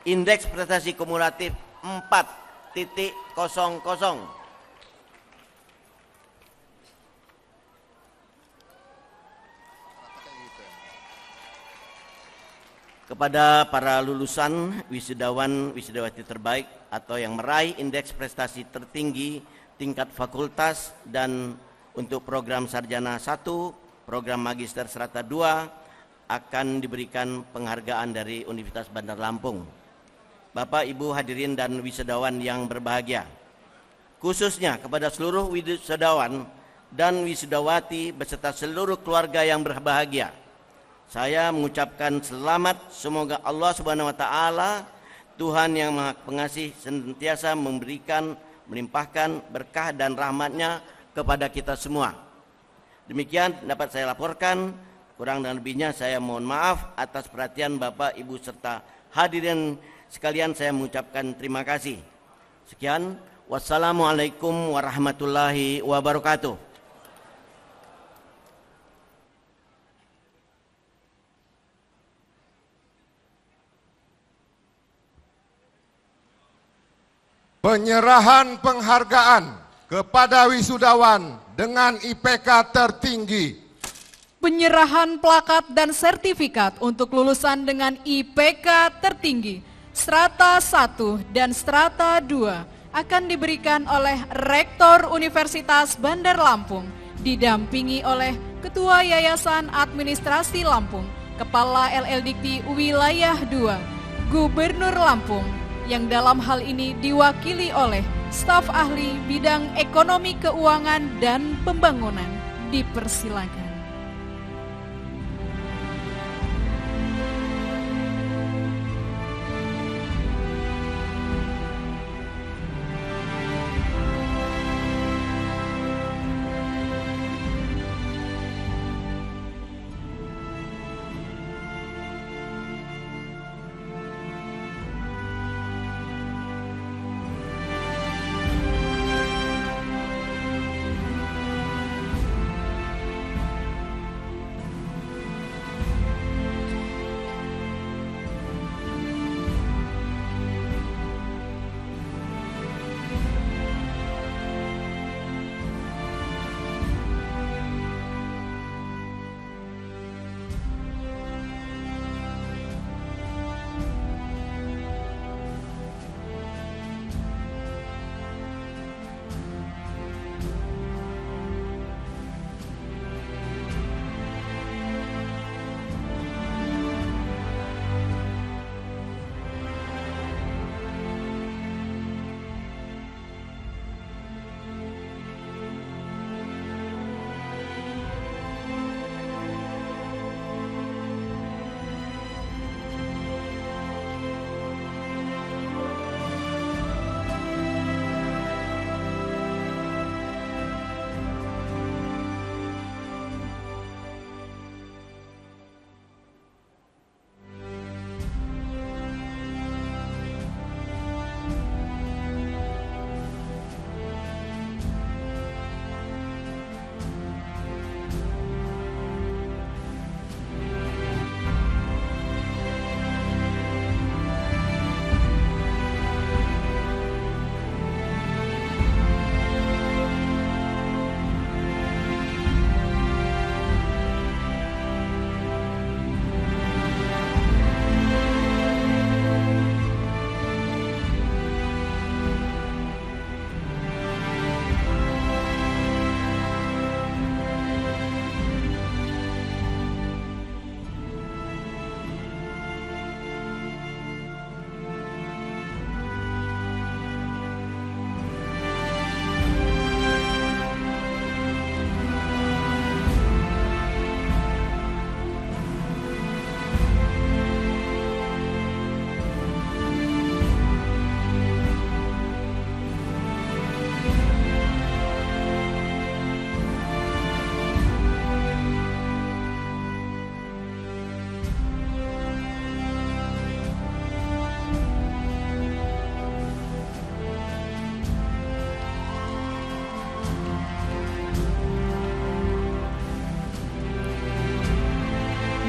Indeks Prestasi Kumulatif 4.00. Kepada para lulusan wisudawan wisudawati terbaik atau yang meraih indeks prestasi tertinggi tingkat fakultas dan untuk program sarjana 1, program magister serata 2 akan diberikan penghargaan dari Universitas Bandar Lampung. Bapak, Ibu hadirin dan wisudawan yang berbahagia, khususnya kepada seluruh wisudawan dan wisudawati beserta seluruh keluarga yang berbahagia, saya mengucapkan selamat. Semoga Allah Subhanahu wa taala, Tuhan yang Maha Pengasih, senantiasa memberikan, melimpahkan berkah dan rahmat-Nya kepada kita semua. Demikian dapat saya laporkan. Kurang dan lebihnya saya mohon maaf atas perhatian Bapak, Ibu serta hadirin sekalian. Saya mengucapkan terima kasih. Sekian, wassalamualaikum warahmatullahi wabarakatuh. Penyerahan penghargaan kepada wisudawan dengan IPK tertinggi. Penyerahan plakat dan sertifikat untuk lulusan dengan IPK tertinggi Strata 1 dan Strata 2 akan diberikan oleh Rektor Universitas Bandar Lampung, didampingi oleh Ketua Yayasan Administrasi Lampung, Kepala LLDikti Wilayah 2, Gubernur Lampung, yang dalam hal ini diwakili oleh staf ahli bidang ekonomi keuangan dan pembangunan. Dipersilakan.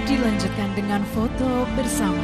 Dilanjutkan dengan foto bersama.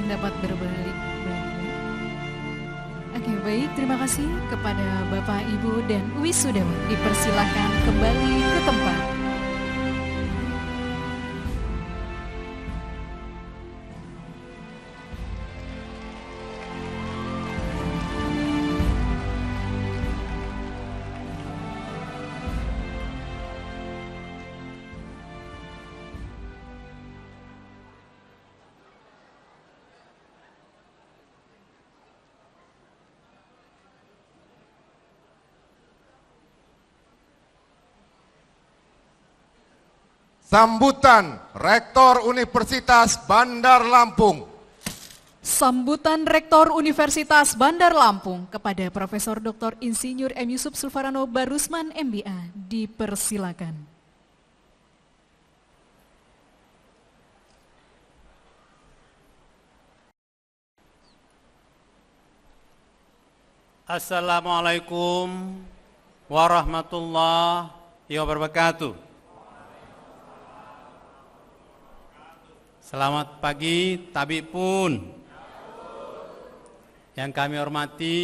Dapat berbalik. Oke, baik, terima kasih kepada Bapak, Ibu, dan wisudawan. Dipersilakan kembali ke tempat. Sambutan Rektor Universitas Bandar Lampung. Sambutan Rektor Universitas Bandar Lampung kepada Profesor Dr. Insinyur M. Yusuf Sulfarano Barusman MBA dipersilakan. Assalamualaikum warahmatullahi wabarakatuh. Selamat pagi, tabib pun. Yang kami hormati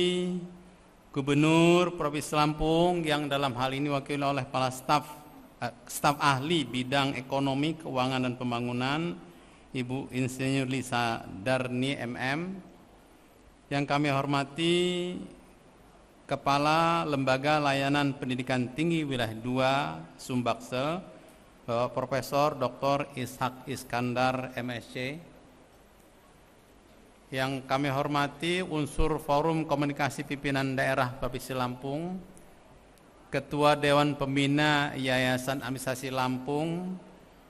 Gubernur Provinsi Lampung yang dalam hal ini diwakili oleh kepala staf ahli bidang ekonomi, keuangan dan pembangunan, Ibu Insinyur Lisa Darni MM. Yang kami hormati Kepala Lembaga Layanan Pendidikan Tinggi Wilayah 2 Sumbaksel, Bapak Profesor Dr. Ishak Iskandar MSc. Yang kami hormati unsur Forum Komunikasi Pimpinan Daerah Provinsi Lampung, Ketua Dewan Pembina Yayasan Administrasi Lampung,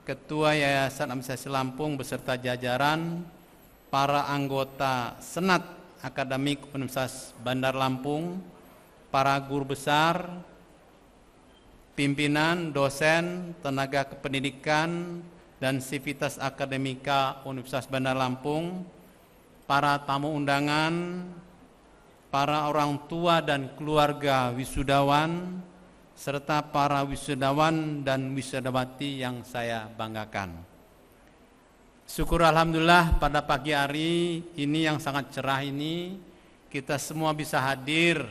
Ketua Yayasan Administrasi Lampung beserta jajaran, para anggota Senat Akademik Universitas Bandar Lampung, para guru besar, pimpinan, dosen, tenaga kependidikan, dan sivitas akademika Universitas Bandar Lampung, para tamu undangan, para orang tua dan keluarga wisudawan, serta para wisudawan dan wisudawati yang saya banggakan. Syukur alhamdulillah pada pagi hari ini yang sangat cerah ini, kita semua bisa hadir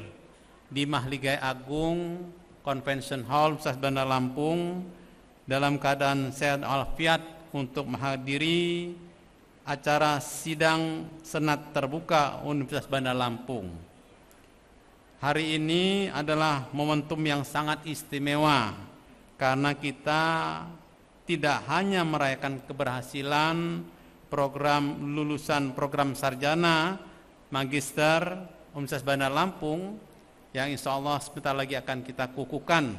di Mahligai Agung Convention Hall Universitas Bandar Lampung dalam keadaan sehat walafiat untuk menghadiri acara sidang Senat Terbuka Universitas Bandar Lampung. Hari ini adalah momentum yang sangat istimewa karena kita tidak hanya merayakan keberhasilan program lulusan program sarjana magister Universitas Bandar Lampung yang insya Allah sebentar lagi akan kita kukuhkan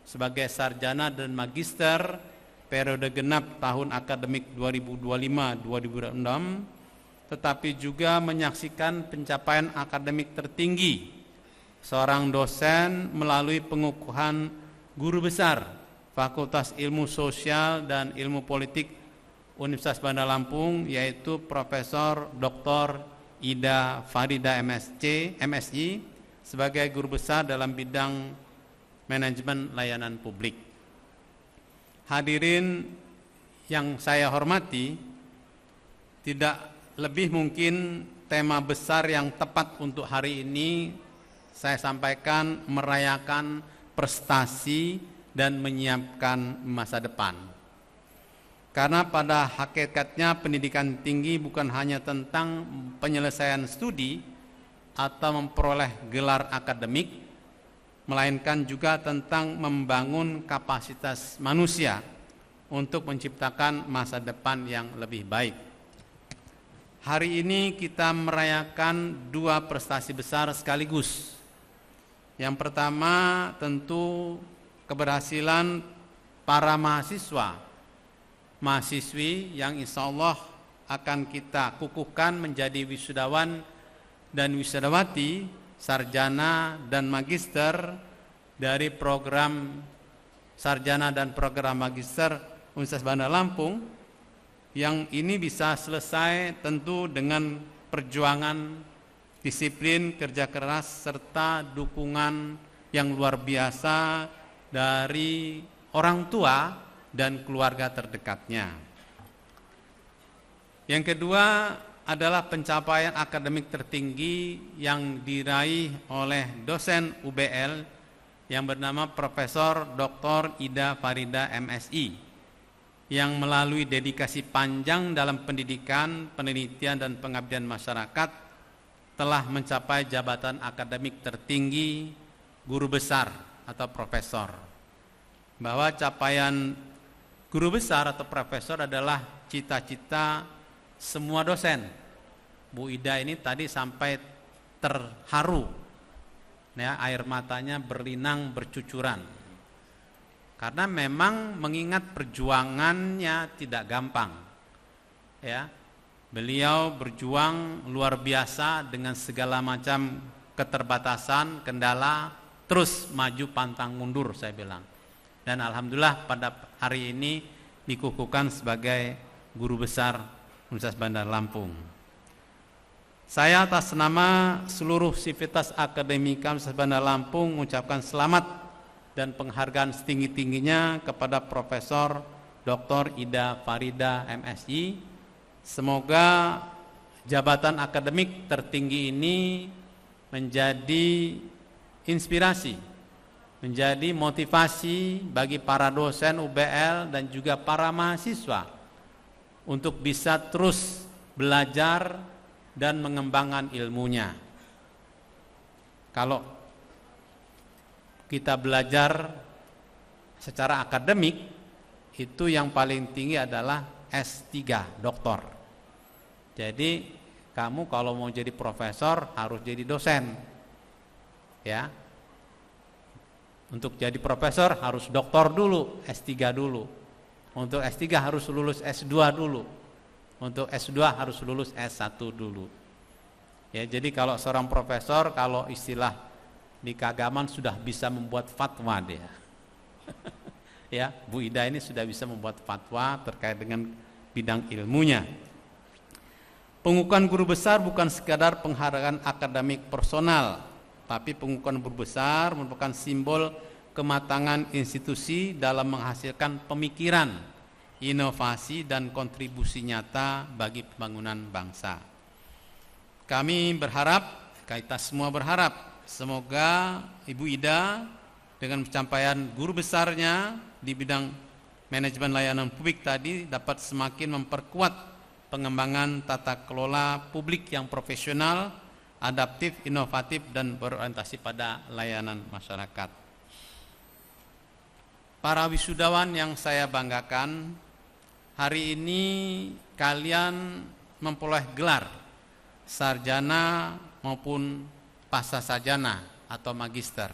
sebagai sarjana dan magister periode genap tahun akademik 2025-2026, tetapi juga menyaksikan pencapaian akademik tertinggi seorang dosen melalui pengukuhan guru besar Fakultas Ilmu Sosial dan Ilmu Politik Universitas Bandar Lampung, yaitu Profesor Dr. Ida Farida MSI, sebagai guru besar dalam bidang manajemen layanan publik. Hadirin yang saya hormati, tidak lebih mungkin tema besar yang tepat untuk hari ini saya sampaikan merayakan prestasi dan menyiapkan masa depan. Karena pada hakikatnya pendidikan tinggi bukan hanya tentang penyelesaian studi atau memperoleh gelar akademik, melainkan juga tentang membangun kapasitas manusia untuk menciptakan masa depan yang lebih baik. Hari ini kita merayakan dua prestasi besar sekaligus. Yang pertama tentu keberhasilan para mahasiswi yang insya Allah akan kita kukuhkan menjadi wisudawan dan wisudawati, sarjana dan magister dari program sarjana dan program magister Universitas Bandar Lampung, yang ini bisa selesai tentu dengan perjuangan, disiplin, kerja keras, serta dukungan yang luar biasa dari orang tua dan keluarga terdekatnya. Yang kedua adalah pencapaian akademik tertinggi yang diraih oleh dosen UBL yang bernama Profesor Dr. Ida Farida MSI, yang melalui dedikasi panjang dalam pendidikan, penelitian, dan pengabdian masyarakat telah mencapai jabatan akademik tertinggi guru besar atau profesor. Bahwa capaian guru besar atau profesor adalah cita-cita semua dosen. Bu Ida ini tadi sampai terharu, ya, air matanya berlinang bercucuran. Karena memang mengingat perjuangannya tidak gampang. Ya. Beliau berjuang luar biasa dengan segala macam keterbatasan, kendala, terus maju pantang mundur saya bilang. Dan alhamdulillah pada hari ini dikukuhkan sebagai guru besar Universitas Bandar Lampung. Saya atas nama seluruh sivitas akademika Universitas Bandar Lampung mengucapkan selamat dan penghargaan setinggi-tingginya kepada Profesor Dr. Ida Farida MSI. Semoga jabatan akademik tertinggi ini menjadi inspirasi, menjadi motivasi bagi para dosen UBL dan juga para mahasiswa untuk bisa terus belajar dan mengembangkan ilmunya. Kalau kita belajar secara akademik, itu yang paling tinggi adalah S3, doktor. Jadi kamu kalau mau jadi profesor harus jadi dosen. Ya. Untuk jadi profesor harus doktor dulu, S3 dulu. Untuk S3 harus lulus S2 dulu. Untuk S2 harus lulus S1 dulu. Ya, jadi kalau seorang profesor, kalau istilah di keagamaan sudah bisa membuat fatwa dia. Ya, Bu Ida ini sudah bisa membuat fatwa terkait dengan bidang ilmunya. Pengukuhan guru besar bukan sekadar penghargaan akademik personal, tapi pengukuhan guru besar merupakan simbol kematangan institusi dalam menghasilkan pemikiran, inovasi dan kontribusi nyata bagi pembangunan bangsa. Kami berharap, kita semua berharap, semoga Ibu Ida dengan pencapaian guru besarnya di bidang manajemen layanan publik tadi dapat semakin memperkuat pengembangan tata kelola publik yang profesional, adaptif, inovatif dan berorientasi pada layanan masyarakat. Para wisudawan yang saya banggakan, hari ini kalian memperoleh gelar sarjana maupun pascasarjana atau magister.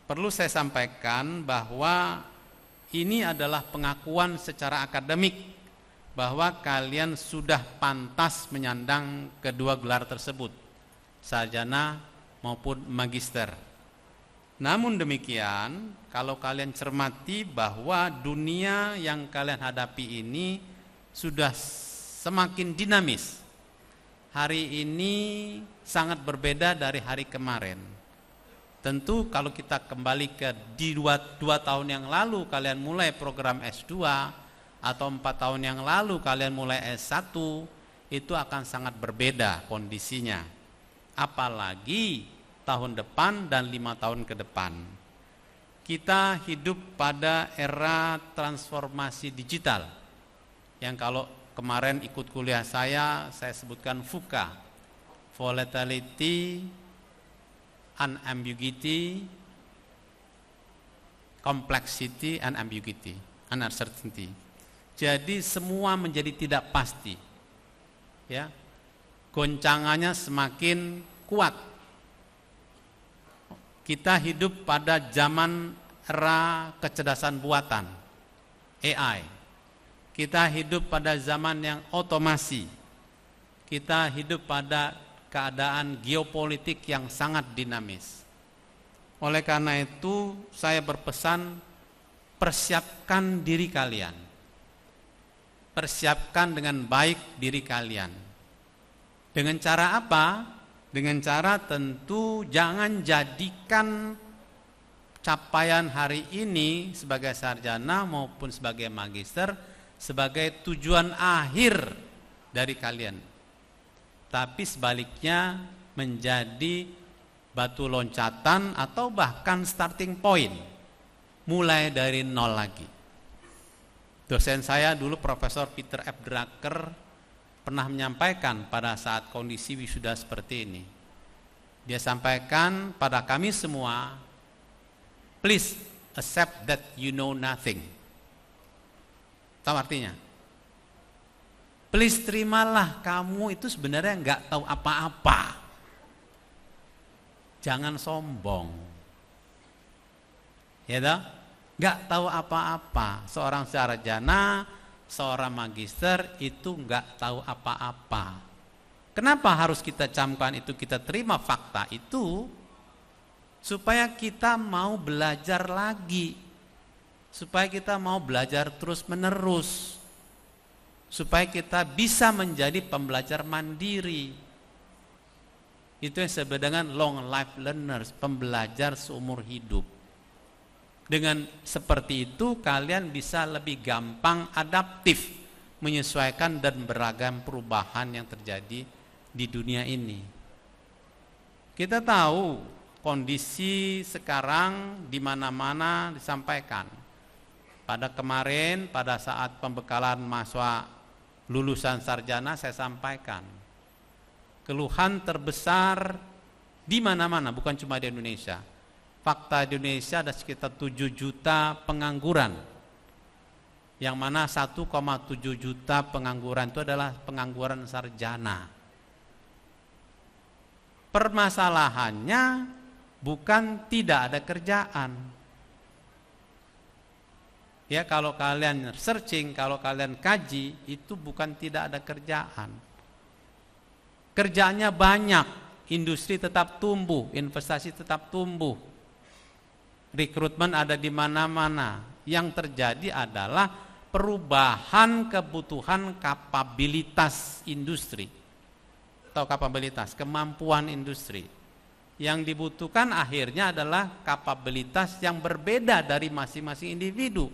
Perlu saya sampaikan bahwa ini adalah pengakuan secara akademik bahwa kalian sudah pantas menyandang kedua gelar tersebut, sarjana maupun magister. Namun demikian, kalau kalian cermati bahwa dunia yang kalian hadapi ini sudah semakin dinamis. Hari ini sangat berbeda dari hari kemarin. Tentu kalau kita kembali ke di 2 tahun yang lalu kalian mulai program S2 atau 4 tahun yang lalu kalian mulai S1, itu akan sangat berbeda kondisinya. Apalagi tahun depan dan 5 tahun ke depan. Kita hidup pada era transformasi digital yang kalau kemarin ikut kuliah saya sebutkan VUCA, Volatility, Unambiguity, Complexity, and Ambiguity, Uncertainty. Jadi semua menjadi tidak pasti. Ya. Goncangannya semakin kuat. Kita hidup pada zaman era kecerdasan buatan, AI. Kita hidup pada zaman yang otomasi. Kita hidup pada keadaan geopolitik yang sangat dinamis. Oleh karena itu, saya berpesan, persiapkan diri kalian. Persiapkan dengan baik diri kalian. Dengan cara apa? Dengan cara tentu jangan jadikan capaian hari ini sebagai sarjana maupun sebagai magister sebagai tujuan akhir dari kalian. Tapi sebaliknya menjadi batu loncatan atau bahkan starting point. Mulai dari nol lagi. Dosen saya dulu Profesor Peter F. Drucker pernah menyampaikan pada saat kondisi wisuda seperti ini. Dia sampaikan pada kami semua, please accept that you know nothing. Tahu artinya? Please terimalah kamu itu sebenarnya nggak tahu apa-apa. Jangan sombong. Ya toh? nggak tahu apa-apa. Seorang sarjana, seorang magister itu nggak tahu apa-apa. Kenapa harus kita camkan itu, kita terima fakta itu? Supaya kita mau belajar lagi. Supaya kita mau belajar terus menerus. Supaya kita bisa menjadi pembelajar mandiri. Itu yang disebut dengan long life learners, pembelajar seumur hidup. Dengan seperti itu kalian bisa lebih gampang adaptif, menyesuaikan dan beragam perubahan yang terjadi di dunia ini. Kita tahu kondisi sekarang di mana-mana disampaikan. Pada kemarin, pada saat pembekalan mahasiswa lulusan sarjana, saya sampaikan keluhan terbesar di mana-mana, bukan cuma di Indonesia. Fakta di Indonesia ada sekitar 7 juta pengangguran, yang mana 1,7 juta pengangguran itu adalah pengangguran sarjana. Permasalahannya bukan tidak ada kerjaan. Ya, kalau kalian searching, kalau kalian kaji, itu bukan tidak ada kerjaan. Kerjaannya banyak, industri tetap tumbuh, investasi tetap tumbuh. Rekrutmen ada di mana-mana. Yang terjadi adalah perubahan kebutuhan kapabilitas industri. Atau kapabilitas, kemampuan industri. Yang dibutuhkan akhirnya adalah kapabilitas yang berbeda dari masing-masing individu.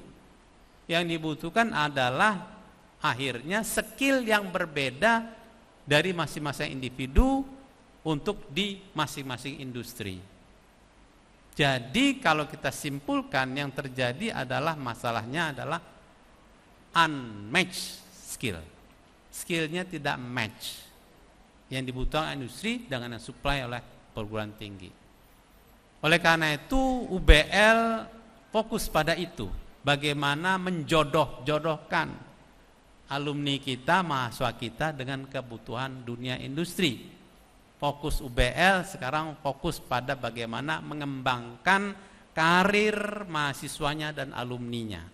Yang dibutuhkan adalah akhirnya skill yang berbeda dari masing-masing individu untuk di masing-masing industri. Jadi kalau kita simpulkan, yang terjadi adalah masalahnya adalah unmatched skill. Skillnya tidak match yang dibutuhkan industri dengan yang supply oleh perguruan tinggi. Oleh karena itu UBL fokus pada itu, bagaimana menjodoh-jodohkan alumni kita, mahasiswa kita dengan kebutuhan dunia industri. Fokus UBL sekarang fokus pada bagaimana mengembangkan karir mahasiswanya dan alumninya.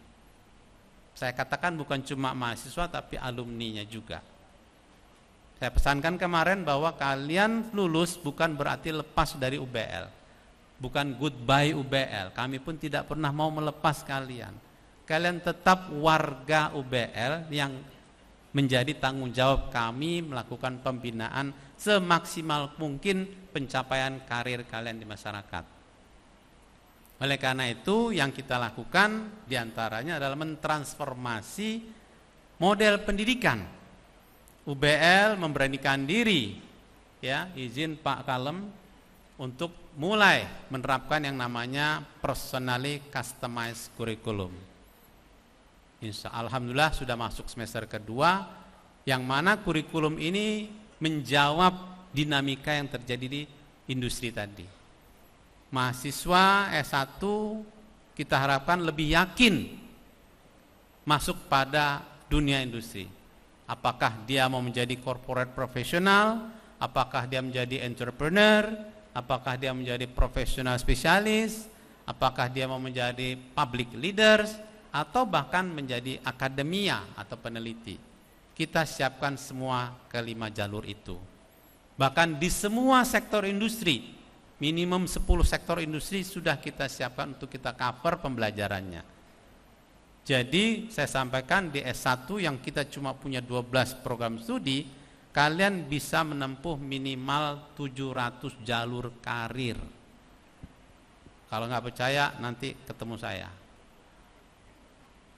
Saya katakan bukan cuma mahasiswa tapi alumninya juga. Saya pesankan kemarin bahwa kalian lulus bukan berarti lepas dari UBL. Bukan goodbye UBL. Kami pun tidak pernah mau melepas kalian. Kalian tetap warga UBL yang menjadi tanggung jawab kami melakukan pembinaan semaksimal mungkin pencapaian karir kalian di masyarakat. Oleh karena itu yang kita lakukan diantaranya adalah mentransformasi model pendidikan. UBL memberanikan diri, ya, izin Pak Kalem, untuk mulai menerapkan yang namanya personally customized curriculum. Alhamdulillah sudah masuk semester kedua, yang mana kurikulum ini menjawab dinamika yang terjadi di industri tadi. Mahasiswa S1 kita harapkan lebih yakin masuk pada dunia industri. Apakah dia mau menjadi corporate profesional, apakah dia menjadi entrepreneur, apakah dia menjadi profesional spesialis, apakah dia mau menjadi public leaders, atau bahkan menjadi akademia atau peneliti. Kita siapkan semua kelima jalur itu. Bahkan di semua sektor industri, minimum 10 sektor industri sudah kita siapkan untuk kita cover pembelajarannya. Jadi saya sampaikan di S1 yang kita cuma punya 12 program studi, kalian bisa menempuh minimal 700 jalur karir. Kalau nggak percaya nanti ketemu saya.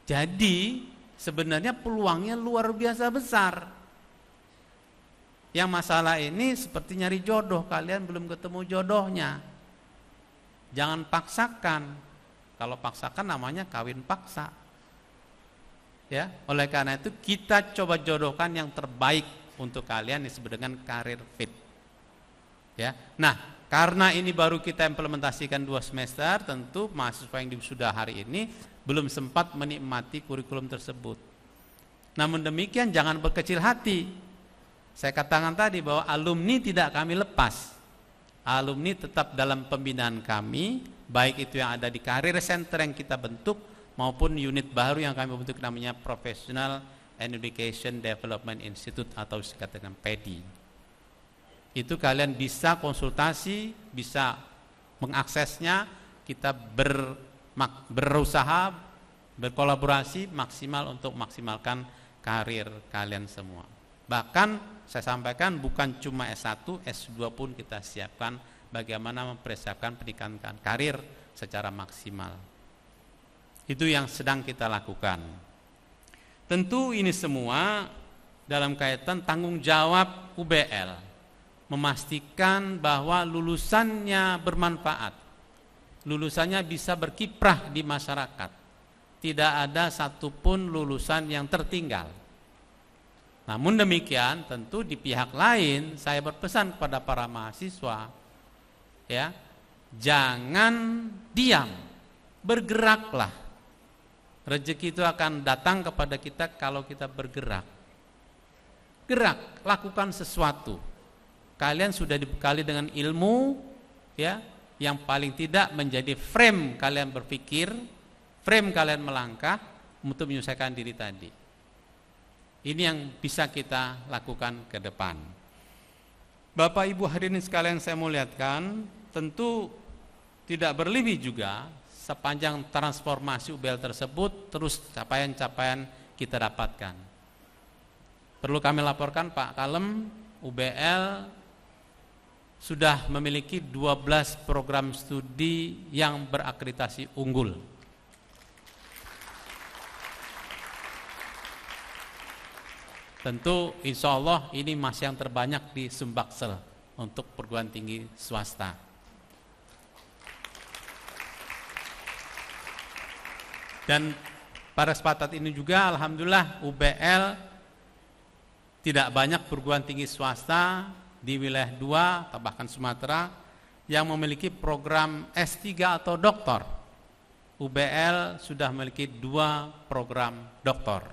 Jadi sebenarnya peluangnya luar biasa besar. Yang masalah ini seperti nyari jodoh, kalian belum ketemu jodohnya. Jangan paksakan. Kalau paksakan namanya kawin paksa. Ya, oleh karena itu kita coba jodohkan yang terbaik untuk kalian disebut dengan karir fit. Ya. Nah, karena ini baru kita implementasikan 2 semester, tentu mahasiswa yang sudah hari ini belum sempat menikmati kurikulum tersebut. Namun demikian jangan berkecil hati. Saya katakan tadi bahwa alumni tidak kami lepas. alumni tetap dalam pembinaan kami, baik itu yang ada di Career Center yang kita bentuk maupun unit baru yang kami bentuk namanya Professional and Education Development Institute atau singkat dengan PEDI. Itu kalian bisa konsultasi, bisa mengaksesnya, kita berusaha, berkolaborasi maksimal untuk maksimalkan karir kalian semua. Bahkan saya sampaikan bukan cuma S1, S2 pun kita siapkan bagaimana mempersiapkan pendidikan karir secara maksimal. Itu yang sedang kita lakukan. Tentu ini semua dalam kaitan tanggung jawab UBL, memastikan bahwa lulusannya bermanfaat, lulusannya bisa berkiprah di masyarakat, tidak ada satupun lulusan yang tertinggal. Namun demikian, tentu di pihak lain saya berpesan kepada para mahasiswa, ya, jangan diam, bergeraklah. Rezeki itu akan datang kepada kita kalau kita bergerak. Gerak, lakukan sesuatu. Kalian sudah dibekali dengan ilmu, ya, yang paling tidak menjadi frame kalian berpikir, frame kalian melangkah untuk menyelesaikan diri tadi. Ini yang bisa kita lakukan ke depan. Bapak Ibu hadirin sekalian saya muliakan, tentu tidak berlebih juga sepanjang transformasi UBL tersebut terus capaian-capaian kita dapatkan. Perlu kami laporkan Pak Kalem, UBL sudah memiliki 12 program studi yang berakreditasi unggul. Tentu insya Allah ini masih yang terbanyak di Sumbaksel untuk perguruan tinggi swasta. Dan pada kesempatan ini juga alhamdulillah UBL tidak banyak perguruan tinggi swasta di wilayah 2 atau bahkan Sumatera yang memiliki program S3 atau doktor. UBL sudah memiliki 2 program doktor,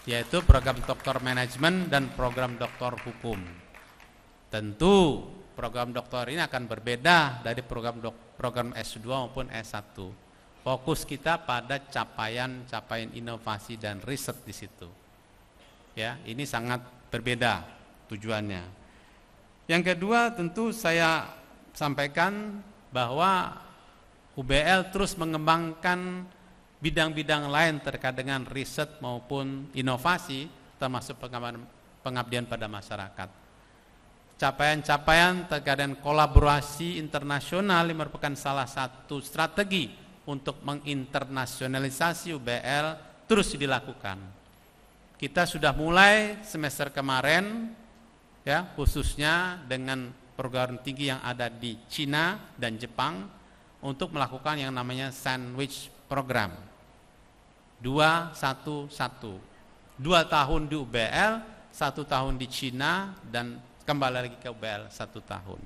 yaitu program doktor manajemen dan program doktor hukum. Tentu program doktor ini akan berbeda dari program S2 maupun S1. Fokus kita pada capaian inovasi dan riset di situ. Ya, ini sangat berbeda tujuannya. Yang kedua, tentu saya sampaikan bahwa UBL terus mengembangkan bidang-bidang lain terkait dengan riset maupun inovasi, termasuk pengabdian pada masyarakat. Capaian-capaian terkait dengan kolaborasi internasional ini merupakan salah satu strategi untuk menginternasionalisasi UBL terus dilakukan. Kita sudah mulai semester kemarin, ya, khususnya dengan perguruan tinggi yang ada di Cina dan Jepang untuk melakukan yang namanya sandwich program 2-1-1, 2 tahun di UBL, 1 tahun di Cina, dan kembali lagi ke UBL 1 tahun.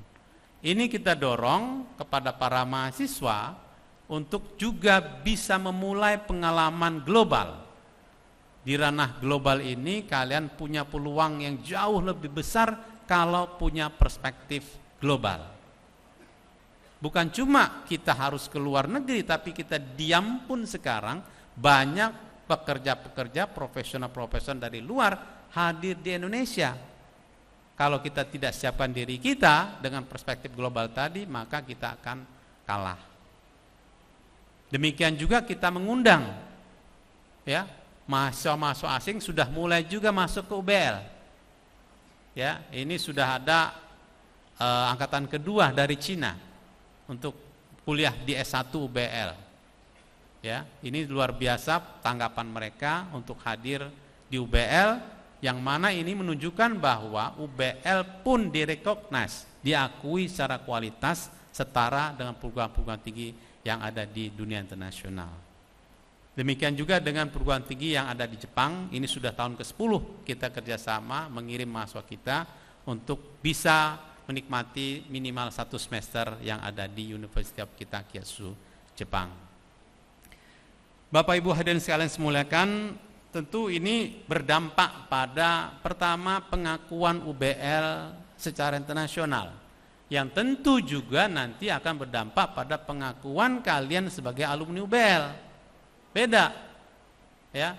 Ini kita dorong kepada para mahasiswa untuk juga bisa memulai pengalaman global. Di ranah global ini kalian punya peluang yang jauh lebih besar kalau punya perspektif global. Bukan cuma kita harus ke luar negeri, tapi kita diam pun sekarang banyak pekerja-pekerja profesional-profesional dari luar hadir di Indonesia. Kalau kita tidak siapkan diri kita dengan perspektif global tadi, maka kita akan kalah. Demikian juga kita mengundang, ya, mahasiswa-mahasiswa asing sudah mulai juga masuk ke UBL. Ya, ini sudah ada angkatan kedua dari Cina untuk kuliah di S1 UBL. Ya, ini luar biasa tanggapan mereka untuk hadir di UBL, yang mana ini menunjukkan bahwa UBL pun direkognize, diakui secara kualitas setara dengan perguruan-perguruan tinggi yang ada di dunia internasional. Demikian juga dengan perguruan tinggi yang ada di Jepang, ini sudah tahun ke-10 kita kerjasama mengirim mahasiswa kita untuk bisa menikmati minimal 1 semester yang ada di University of Kitakyushu, Jepang. Bapak Ibu hadirin sekalian semuliakan, tentu ini berdampak pada pertama pengakuan UBL secara internasional. yang tentu juga nanti akan berdampak pada pengakuan kalian sebagai alumni UBL. Beda, ya.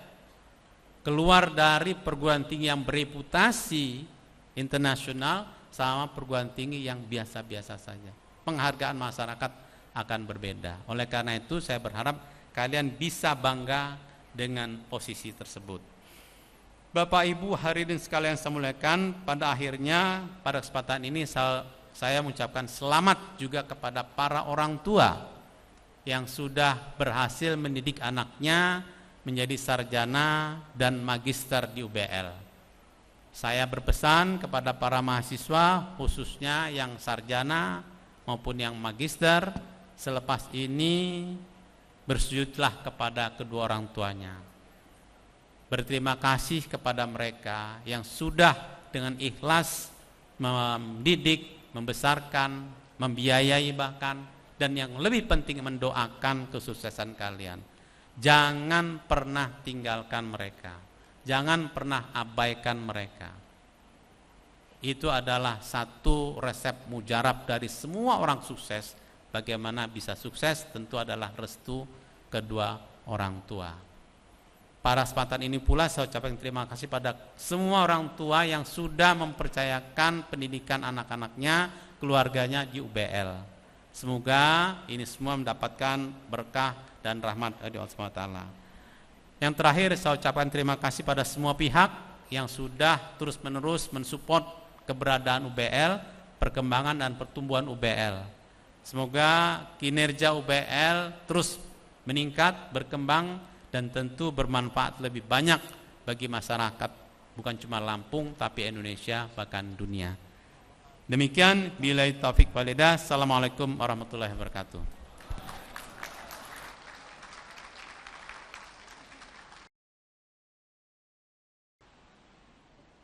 Keluar dari perguruan tinggi yang bereputasi internasional sama perguruan tinggi yang biasa-biasa saja. Penghargaan masyarakat akan berbeda. Oleh karena itu saya berharap kalian bisa bangga dengan posisi tersebut. Bapak Ibu hadirin sekalian saya muliakan, pada akhirnya pada kesempatan ini saya mengucapkan selamat juga kepada para orang tua yang sudah berhasil mendidik anaknya menjadi sarjana dan magister di UBL. Saya berpesan kepada para mahasiswa khususnya yang sarjana maupun yang magister, selepas ini bersujudlah kepada kedua orang tuanya. Berterima kasih kepada mereka yang sudah dengan ikhlas mendidik, membesarkan, membiayai bahkan, dan yang lebih penting mendoakan kesuksesan kalian. Jangan pernah tinggalkan mereka, jangan pernah abaikan mereka. Itu adalah satu resep mujarab dari semua orang sukses. Bagaimana bisa sukses tentu adalah restu kedua orang tua. Pada kesempatan ini pula saya ucapkan terima kasih pada semua orang tua yang sudah mempercayakan pendidikan anak-anaknya, keluarganya di UBL. Semoga ini semua mendapatkan berkah dan rahmat dari Allah SWT. Yang terakhir saya ucapkan terima kasih pada semua pihak yang sudah terus-menerus mensupport keberadaan UBL, perkembangan dan pertumbuhan UBL. Semoga kinerja UBL terus meningkat, berkembang, dan tentu bermanfaat lebih banyak bagi masyarakat, bukan cuma Lampung tapi Indonesia bahkan dunia. Demikian, billahi taufik wal hidayah. Assalamualaikum warahmatullahi wabarakatuh.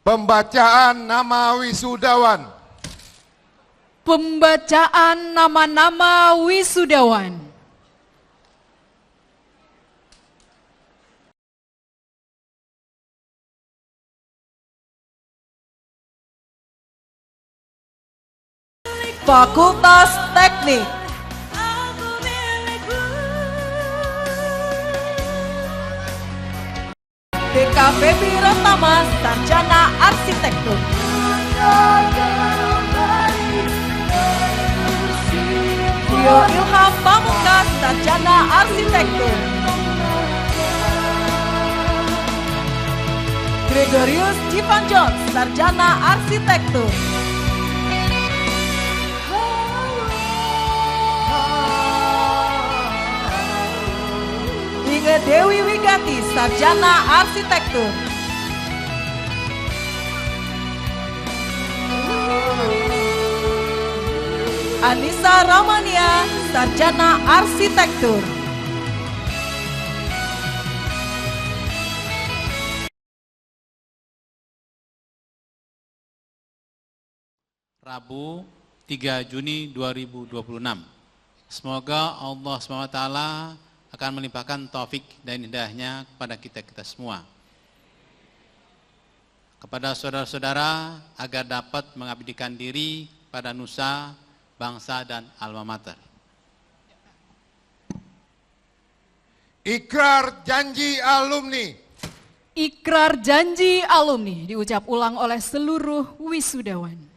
Pembacaan nama wisudawan. Pembacaan nama-nama wisudawan. Fakultas Teknik, DKV Birotama, Sarjana Arsitektur, Rio Ilham Pamungkas, Sarjana Arsitektur, Gregorius Jivanjot, Sarjana Arsitektur, Dewi Wigati, Sarjana Arsitektur, Anissa Ramania, Sarjana Arsitektur, Rabu 3 Juni 2026. Semoga Allah SWT akan melimpahkan taufik dan hidayahnya kepada kita semua. Kepada saudara-saudara agar dapat mengabdikan diri pada nusa, bangsa, dan alma mater. Ikrar janji alumni. Ikrar janji alumni diucap ulang oleh seluruh wisudawan.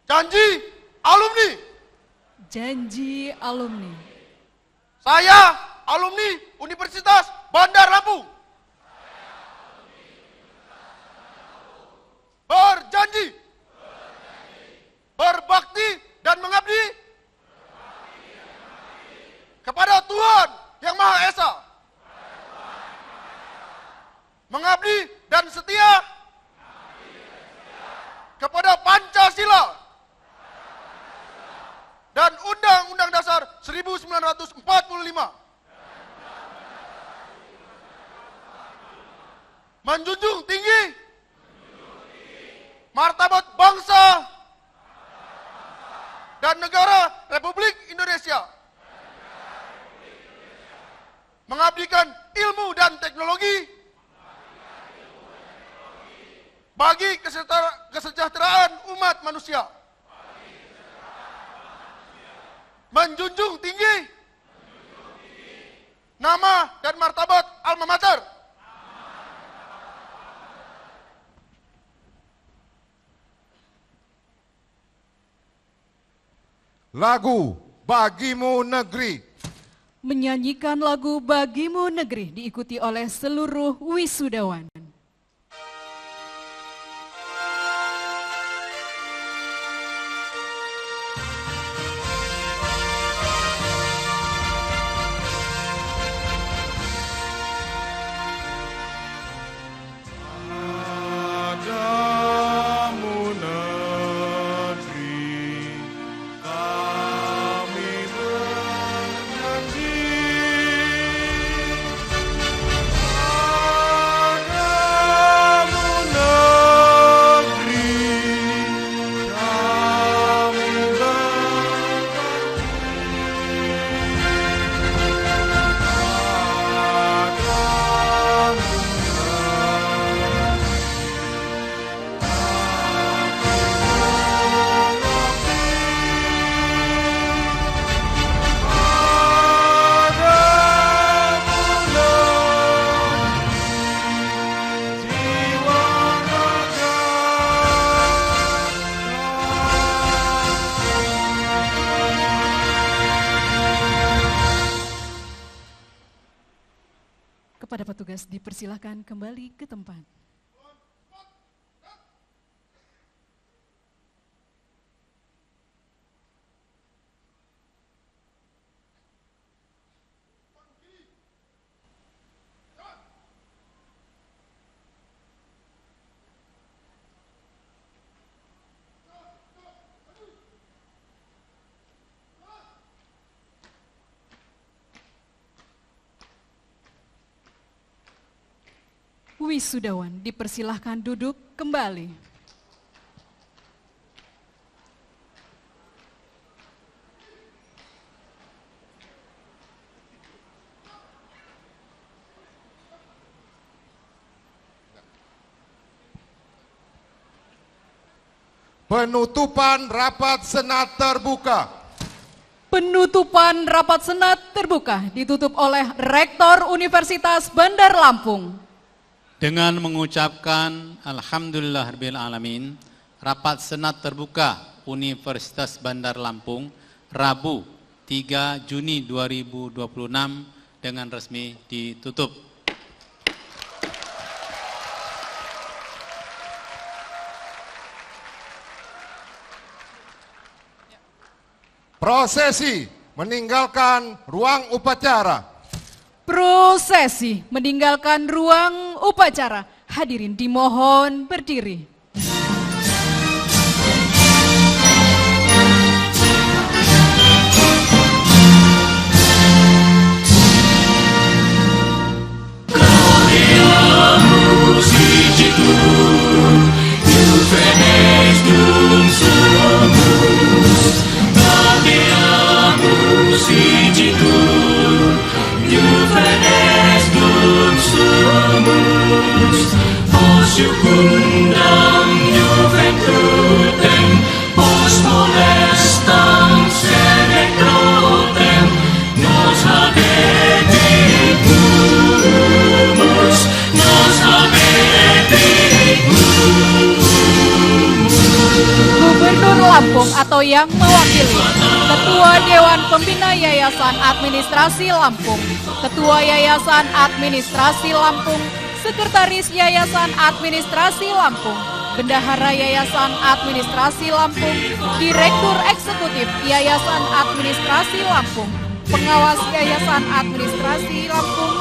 Janji alumni. Janji alumni. Saya alumni Universitas Bandar Lampung. Berjanji. Berbakti dan mengabdi. Kepada Tuhan Yang Maha Esa. Mengabdi dan setia kepada Pancasila dan Undang-Undang Dasar 1945, menjunjung tinggi martabat bangsa dan negara Republik Indonesia, mengabdikan ilmu dan teknologi bagi kesejahteraan umat manusia, menjunjung tinggi nama dan martabat alma mater, lagu Bagimu Negeri. Menyanyikan lagu Bagimu Negeri diikuti oleh seluruh wisudawan. Kepada petugas dipersilakan kembali ke tempat. Wisudawan dipersilahkan duduk kembali. Penutupan rapat senat terbuka. Penutupan rapat senat terbuka ditutup oleh Rektor Universitas Bandar Lampung. Dengan mengucapkan Alhamdulillahirabbil alamin, rapat senat terbuka Universitas Bandar Lampung Rabu 3 Juni 2026 dengan resmi ditutup. Prosesi meninggalkan ruang upacara. Prosesi meninggalkan ruang upacara. Hadirin dimohon berdiri. Gubernur Lampung atau yang mewakili, Ketua Dewan Pembina Yayasan Administrasi Lampung, Ketua Yayasan Administrasi Lampung, Sekretaris Yayasan Administrasi Lampung, Bendahara Yayasan Administrasi Lampung, Direktur Eksekutif Yayasan Administrasi Lampung, Pengawas Yayasan Administrasi Lampung,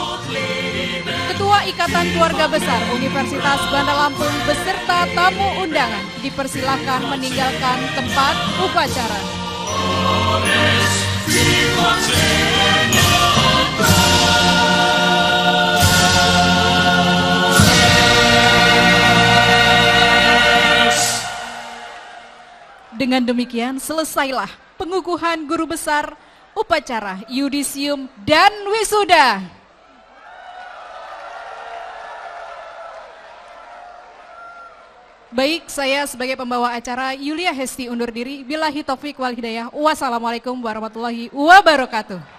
Ketua Ikatan Keluarga Besar Universitas Bandar Lampung beserta tamu undangan dipersilakan meninggalkan tempat upacara. Dengan demikian selesailah pengukuhan guru besar, upacara yudisium dan wisuda. Baik, saya sebagai pembawa acara Yulia Hesti undur diri. Billahi taufik wal hidayah. Wassalamualaikum warahmatullahi wabarakatuh.